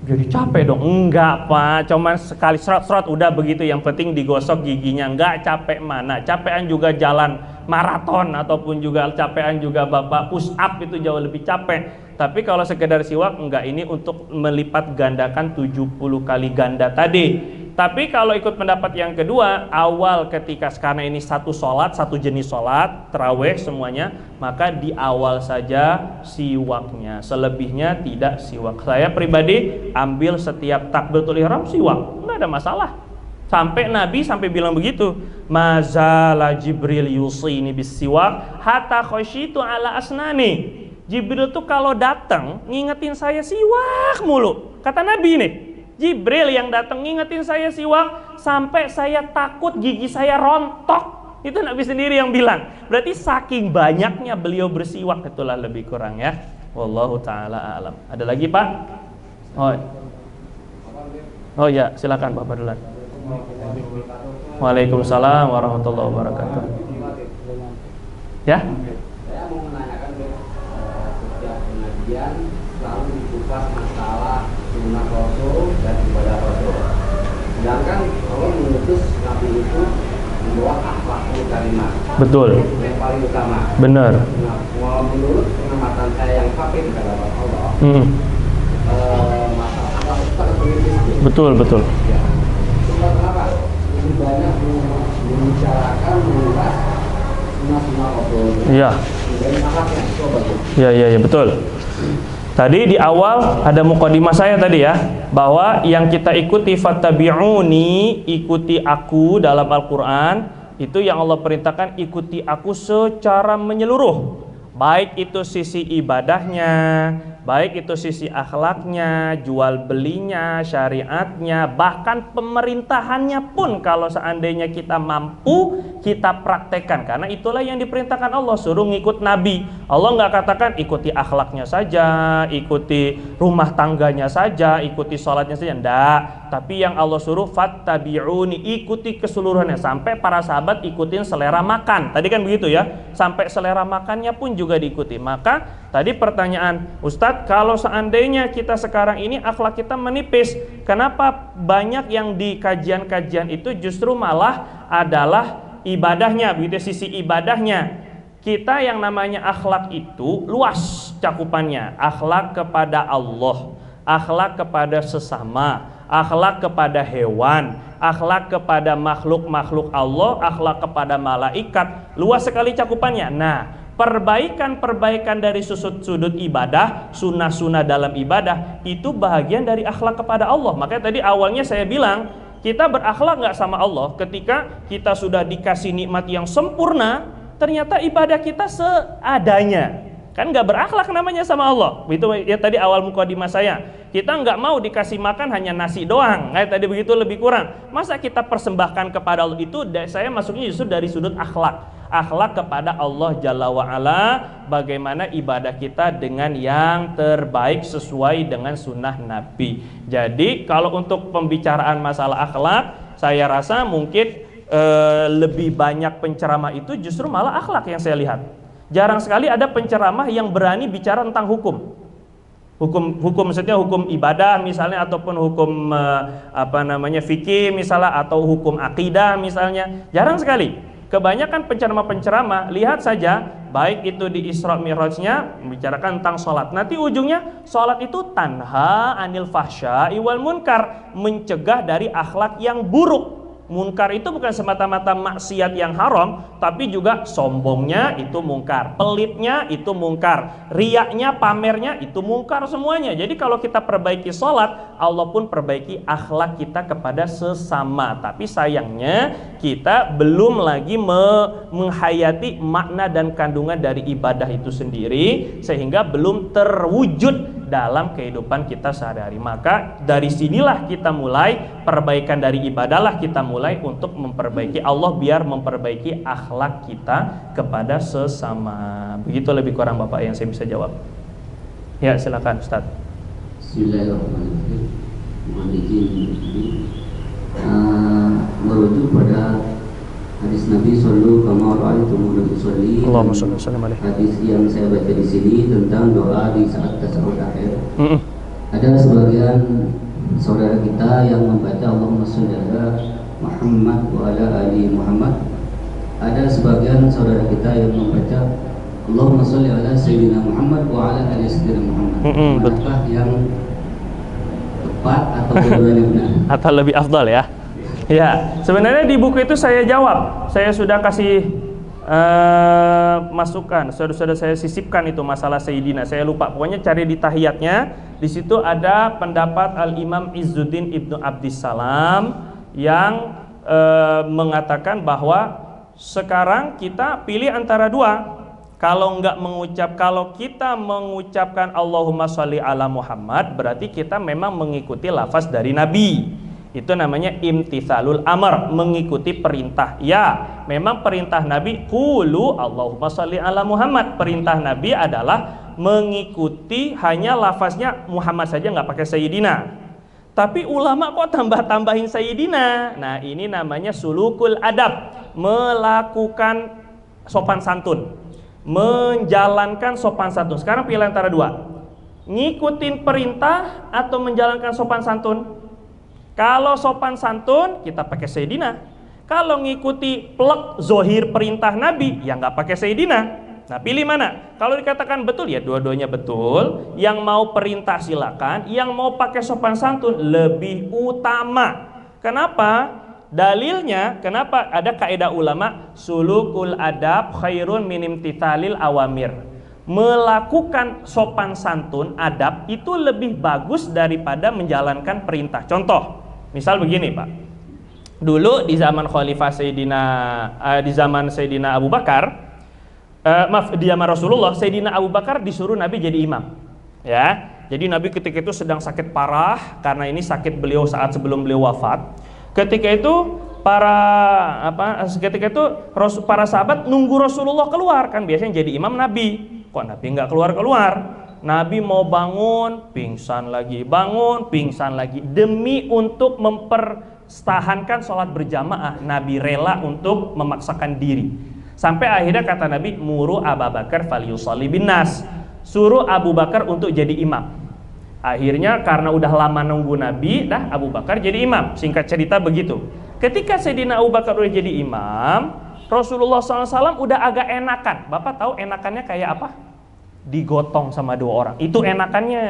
Jadi capek dong? Enggak Pak, cuman sekali serot-serot udah begitu. Yang penting digosok giginya. Enggak capek mana, capean juga jalan maraton ataupun juga capean juga Bapak push up itu jauh lebih capek. Tapi kalau sekedar siwak enggak, ini untuk melipat gandakan 70 kali ganda tadi. Tapi kalau ikut pendapat yang kedua, awal ketika sekarang ini satu sholat, satu jenis sholat, tarawih semuanya, maka di awal saja siwaknya, selebihnya tidak siwak. Saya pribadi ambil setiap takbiratul ihram siwak, enggak ada masalah. Sampai Nabi sampai bilang begitu, mazala Jibril yusini bis siwak hatta khasyitu ala asnani. Jibril tuh kalau datang ngingetin saya siwak mulu. Kata Nabi nih, Jibril yang datang ngingetin saya siwak sampai saya takut gigi saya rontok. Itu Nabi sendiri yang bilang. Berarti saking banyaknya beliau bersiwak, itulah lebih kurang ya. Wallahu taala alam. Ada lagi Pak? Oh ya, silakan Bapak duluan. Waalaikumsalam warahmatullahi wabarakatuh. Ya? Saya mau menanyakan setiap pengajian selalu dikupas masalah sunnah Rasul dan ibadah Rasul. Sedangkan Allah mengutus Nabi itu membawa akhlakul karimah. Betul. Yang paling utama. Benar. Nah, menurut pengamatan saya yang fakir kepada Allah, masalah akhlak itu sangat penting. Betul, betul. Ya. Sebab kenapa? Lebih banyak membicarakan mengulas sunnah Rasul. Iya. Dari akhlaknya itu bagus. Iya, betul. Tadi di awal ada mukadimah saya tadi ya, bahwa yang kita ikuti fattabi'uni, ikuti aku dalam Al-Quran, itu yang Allah perintahkan ikuti aku secara menyeluruh. Baik itu sisi ibadahnya, baik itu sisi akhlaknya, jual belinya, syariatnya, bahkan pemerintahannya pun kalau seandainya kita mampu, kita praktekkan. Karena itulah yang diperintahkan Allah, suruh ngikut Nabi. Allah nggak katakan ikuti akhlaknya saja, ikuti rumah tangganya saja, ikuti sholatnya saja, enggak. Tapi yang Allah suruh fattabi'uni, ikuti keseluruhannya. Sampai para sahabat ikutin selera makan. Tadi kan begitu ya, sampai selera makannya pun juga diikuti. Maka tadi pertanyaan Ustadz, kalau seandainya kita sekarang ini akhlak kita menipis, kenapa banyak yang di kajian-kajian itu justru malah adalah ibadahnya, begitu, sisi ibadahnya. Kita yang namanya akhlak itu luas cakupannya. Akhlak kepada Allah, akhlak kepada sesama, akhlak kepada hewan, akhlak kepada makhluk-makhluk Allah, akhlak kepada malaikat, luas sekali cakupannya. Nah, perbaikan-perbaikan dari sudut ibadah, sunnah-sunnah dalam ibadah, itu bahagian dari akhlak kepada Allah. Makanya tadi awalnya saya bilang, kita berakhlak nggak sama Allah ketika kita sudah dikasih nikmat yang sempurna, ternyata ibadah kita seadanya. Kan nggak berakhlak namanya sama Allah. Itu ya tadi awal mukadimah saya. Kita nggak mau dikasih makan hanya nasi doang, kayak tadi begitu lebih kurang. Masa kita persembahkan kepada Allah, itu saya masuknya justru dari sudut akhlak. akhlak kepada Allah Jalla wa'ala, bagaimana ibadah kita dengan yang terbaik sesuai dengan sunnah Nabi. Jadi kalau untuk pembicaraan masalah akhlak, saya rasa mungkin lebih banyak penceramah itu justru malah akhlak yang saya lihat. Jarang sekali ada penceramah yang berani bicara tentang hukum. Hukum maksudnya hukum ibadah misalnya, ataupun hukum fikih misalnya, atau hukum akidah misalnya. Jarang sekali. Kebanyakan penceramah-penceramah, lihat saja, baik itu di Isra Mi'rajnya membicarakan tentang sholat, nanti ujungnya sholat itu tanha anil fahsya'i wal munkar, mencegah dari akhlak yang buruk. Munkar itu bukan semata-mata maksiat yang haram, tapi juga sombongnya itu mungkar, pelitnya itu mungkar, riaknya, pamernya itu mungkar semuanya. Jadi kalau kita perbaiki sholat, Allah pun perbaiki akhlak kita kepada sesama. Tapi sayangnya kita belum lagi menghayati makna dan kandungan dari ibadah itu sendiri, sehingga belum terwujud dalam kehidupan kita sehari-hari. Maka dari sinilah kita mulai, perbaikan dari ibadahlah kita mulai untuk memperbaiki Allah, biar memperbaiki akhlak kita kepada sesama. Begitu lebih kurang Bapak yang saya bisa jawab. Ya, silakan Ustaz. Bismillahirrahmanirrahim. Mohon izin merujuk pada hadis Nabi sallallahu alaihi wasallam. Allahumma shalli wa sallim alaihi. Hadis yang saya baca di sini tentang doa di saat tasyahud akhir. Ada sebagian saudara kita yang membaca Allahumma shalli ala Muhammad wa ala ali Muhammad. Ada sebagian saudara kita yang membaca Allahumma shalli ala sayyidina Muhammad wa ala ali sayyidina Muhammad. Manakah yang tepat atau kedua-duanya benar? Atau lebih afdal ya? Ya, sebenarnya di buku itu saya jawab, saya sudah kasih masukan, sudah saya sisipkan itu masalah Sayyidina. Saya lupa, pokoknya cari di tahiyatnya. Di situ ada pendapat Al-Imam Izzuddin Ibnu Abdissalam yang mengatakan bahwa sekarang kita pilih antara dua. Kalau kita mengucapkan Allahumma sholli ala Muhammad, berarti kita memang mengikuti lafaz dari Nabi. Itu namanya imtithalul amr, mengikuti perintah. Ya, memang perintah Nabi qulu Allahumma sholli ala Muhammad. Perintah Nabi adalah mengikuti hanya lafaznya Muhammad saja, nggak pakai Sayyidina. Tapi ulama kok tambah-tambahin Sayyidina. Nah, ini namanya sulukul adab, melakukan sopan santun, menjalankan sopan santun. Sekarang pilih antara dua, ngikutin perintah atau menjalankan sopan santun. Kalau sopan santun kita pakai Sayyidina. Kalau ngikuti plek zohir perintah Nabi, ya nggak pakai Sayyidina. Nah, pilih mana? Kalau dikatakan betul, ya dua-duanya betul. Yang mau perintah silakan, yang mau pakai sopan santun lebih utama. Kenapa? Dalilnya, kenapa ada kaidah ulama sulukul adab khairun min imtithalil awamir. Melakukan sopan santun, adab itu lebih bagus daripada menjalankan perintah. Contoh, misal begini Pak, dulu di zaman Khalifah di zaman Sayyidina Abu Bakar, di zaman Rasulullah, Sayyidina Abu Bakar disuruh Nabi jadi imam. Ya, jadi Nabi ketika itu sedang sakit parah, karena ini sakit beliau saat sebelum beliau wafat. Ketika itu para sahabat nunggu Rasulullah keluar, kan biasanya jadi imam Nabi. Kok Nabi nggak keluar-keluar? Nabi mau bangun, pingsan lagi, bangun, pingsan lagi. Demi untuk mempertahankan sholat berjamaah, Nabi rela untuk memaksakan diri. Sampai akhirnya kata Nabi, muru Abu Bakar falyusalli binnas. Suruh Abu Bakar untuk jadi imam. Akhirnya karena udah lama nunggu Nabi, Abu Bakar jadi imam. Singkat cerita begitu. Ketika Sayyidina Abu Bakar udah jadi imam, Rasulullah SAW udah agak enakan. Bapak tahu enakannya kayak apa? Digotong sama dua orang, itu enakannya.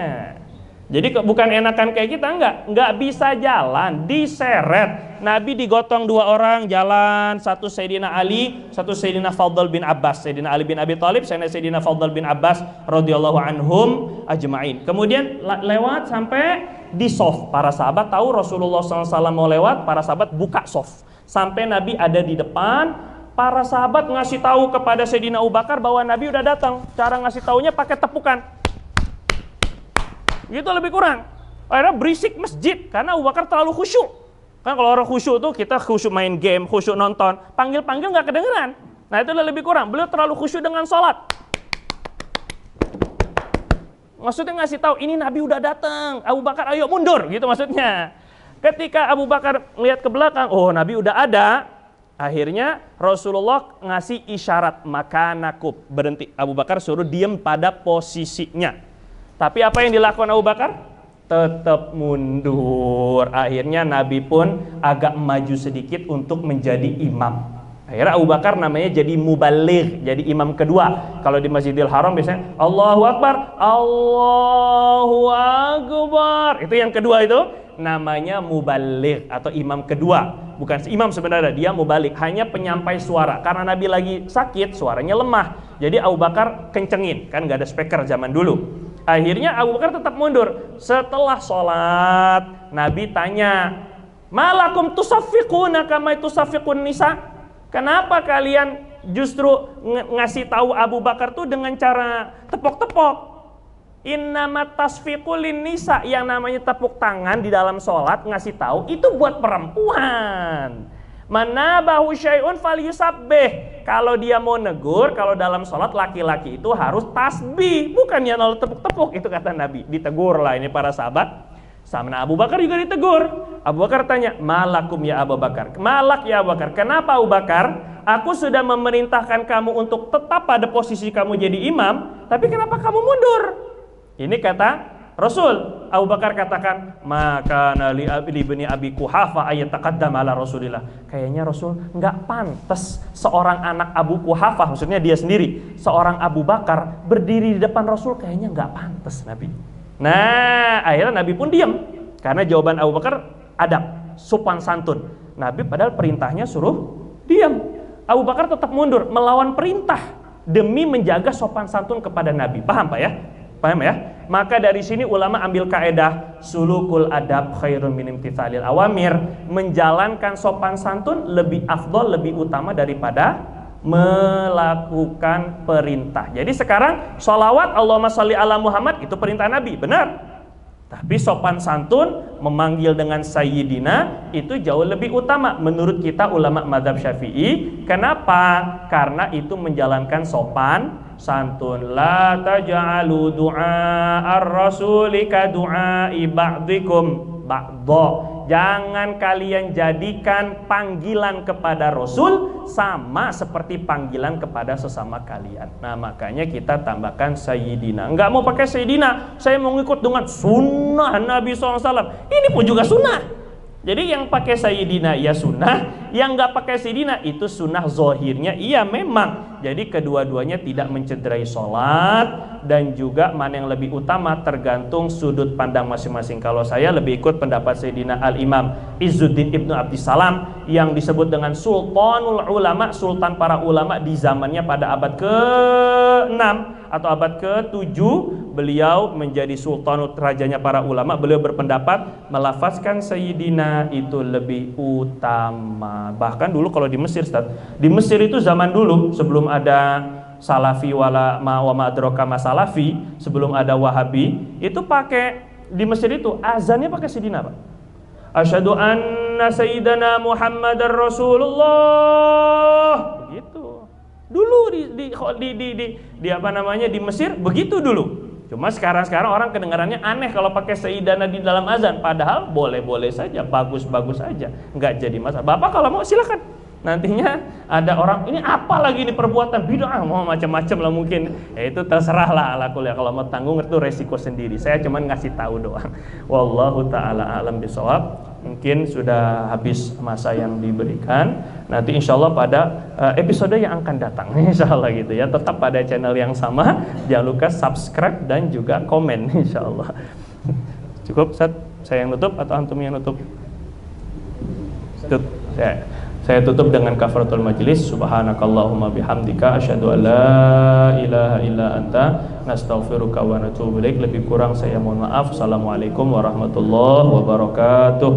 Jadi bukan enakan kayak kita, nggak bisa jalan, diseret. Nabi digotong dua orang jalan, satu Sayyidina Ali, satu Sayyidina Fadl bin Abbas. Sayyidina Ali bin Abi Thalib, Sayyidina Fadl bin Abbas radhiyallahu anhum ajma'in. Kemudian lewat sampai di sof. Para sahabat tahu Rasulullah SAW mau lewat, para sahabat buka sof. Sampai Nabi ada di depan, para sahabat ngasih tahu kepada Sayyidina Abu Bakar bahwa Nabi udah datang. Cara ngasih taunya pakai tepukan. Gitu lebih kurang. Akhirnya berisik masjid karena Abu Bakar terlalu khusyuk. Kan kalau orang khusyuk tuh kita khusyuk main game, khusyuk nonton, panggil-panggil nggak kedengeran. Nah itu lebih kurang. Beliau terlalu khusyuk dengan sholat. Maksudnya ngasih tahu ini Nabi udah datang. Abu Bakar ayo mundur gitu maksudnya. Ketika Abu Bakar lihat ke belakang, oh Nabi udah ada. Akhirnya Rasulullah ngasih isyarat makanakub, berhenti. Abu Bakar suruh diam pada posisinya. Tapi apa yang dilakukan Abu Bakar? Tetap mundur. Akhirnya Nabi pun agak maju sedikit untuk menjadi imam. Akhirnya Abu Bakar namanya jadi mubaligh, jadi imam kedua. Kalau di Masjidil Haram biasanya Allahu Akbar, Allahu Akbar. Itu yang kedua itu namanya mubaligh atau imam kedua. Bukan imam sebenarnya, dia mubaligh, hanya penyampai suara. Karena Nabi lagi sakit, suaranya lemah. Jadi Abu Bakar kencengin, kan nggak ada speaker zaman dulu. Akhirnya Abu Bakar tetap mundur. Setelah sholat, Nabi tanya, malakum tusaffiquna kama tusaffiqun nisa? Kenapa kalian justru ngasih tahu Abu Bakar tuh dengan cara tepok-tepok? Innamat tasfiqul nisa, yang namanya tepuk tangan di dalam sholat ngasih tahu itu buat perempuan. Manabahu syai'un falyusabbih. Kalau dia mau negur, kalau dalam sholat laki-laki itu harus tasbih, bukannya lalu tepuk-tepuk. Itu kata Nabi. Ditegur lah ini para sahabat. Sama Abu Bakar juga ditegur. Abu Bakar tanya, malakum ya Abu Bakar. Malak ya Abu Bakar. Kenapa Abu Bakar? Aku sudah memerintahkan kamu untuk tetap pada posisi kamu jadi imam, tapi kenapa kamu mundur? Ini kata Rasul. Abu Bakar katakan, maka nali ibni Abi Quhafah ayat taqaddam ala Rasulillah. Kayaknya Rasul nggak pantas seorang anak Abu Quhafah, maksudnya dia sendiri, seorang Abu Bakar berdiri di depan Rasul, kayaknya nggak pantas Nabi. Nah, akhirnya Nabi pun diam karena jawaban Abu Bakar adab, sopan santun. Nabi padahal perintahnya suruh diam. Abu Bakar tetap mundur melawan perintah demi menjaga sopan santun kepada Nabi. Paham Pak ya? Paham ya? Maka dari sini ulama ambil kaedah sulukul adab khairun min imtitsalil awamir. Menjalankan sopan santun lebih afdol, lebih utama daripada melakukan perintah. Jadi sekarang sholawat Allahumma sholli ala Muhammad itu perintah Nabi, benar. Tapi sopan santun memanggil dengan sayyidina itu jauh lebih utama menurut kita ulama mazhab Syafi'i. Kenapa? Karena itu menjalankan sopan santun. La taj'alu du'a ar-rasuli ka du'ai ba'dikum ba'dha. Jangan kalian jadikan panggilan kepada Rasul sama seperti panggilan kepada sesama kalian. Nah makanya kita tambahkan sayyidina. Enggak mau pakai sayyidina, saya mau ngikut dengan sunnah Nabi SAW. Ini pun juga sunnah. Jadi yang pakai sayyidina ya sunnah, yang nggak pakai sayyidina itu sunnah zohirnya iya memang. Jadi kedua-duanya tidak mencederai sholat, dan juga mana yang lebih utama tergantung sudut pandang masing-masing. Kalau saya lebih ikut pendapat Sayyidina Al-Imam Izzuddin Ibnu Abdissalam yang disebut dengan Sultanul Ulama, sultan para ulama di zamannya pada abad ke-6 atau abad ke-7. Beliau menjadi sultan rajanya para ulama. Beliau berpendapat melafazkan Sayyidina itu lebih utama. Bahkan dulu kalau di Mesir, Ustaz, di Mesir itu zaman dulu sebelum ada Salafi wala ma wa madroka masalafi, sebelum ada Wahabi, itu pakai di Mesir itu azannya pakai Sayyidina, Pak. Asyhadu anna sayyidana Muhammadar Rasulullah. Begitu. Dulu di apa namanya di Mesir begitu dulu. Cuma sekarang orang kedengarannya aneh kalau pakai sayyidana di dalam azan, padahal boleh-boleh saja, bagus-bagus saja, nggak jadi masalah. Bapak kalau mau silakan. Nantinya ada orang ini apa lagi ini perbuatan bid'ah, mau macam-macam lah mungkin. Ya itu terserah lah ala kuliah, kalau mau tanggung itu resiko sendiri. Saya cuma ngasih tahu doang. Wallahu taala alam bisawab. Mungkin sudah habis masa yang diberikan. Nanti insya Allah pada episode yang akan datang, insya Allah gitu ya. Tetap pada channel yang sama. Jangan lupa subscribe dan juga komen, insya Allah. Cukup, Ustaz? Saya yang nutup atau antum yang nutup? Tutup. Saya tutup dengan kafaratul majlis. Subhanakallahumma bihamdika asyhadu an la ilaha illa anta nastaghfiruka wa natubu ilaik. Lebih kurang saya mohon maaf. Assalamualaikum warahmatullahi wabarakatuh.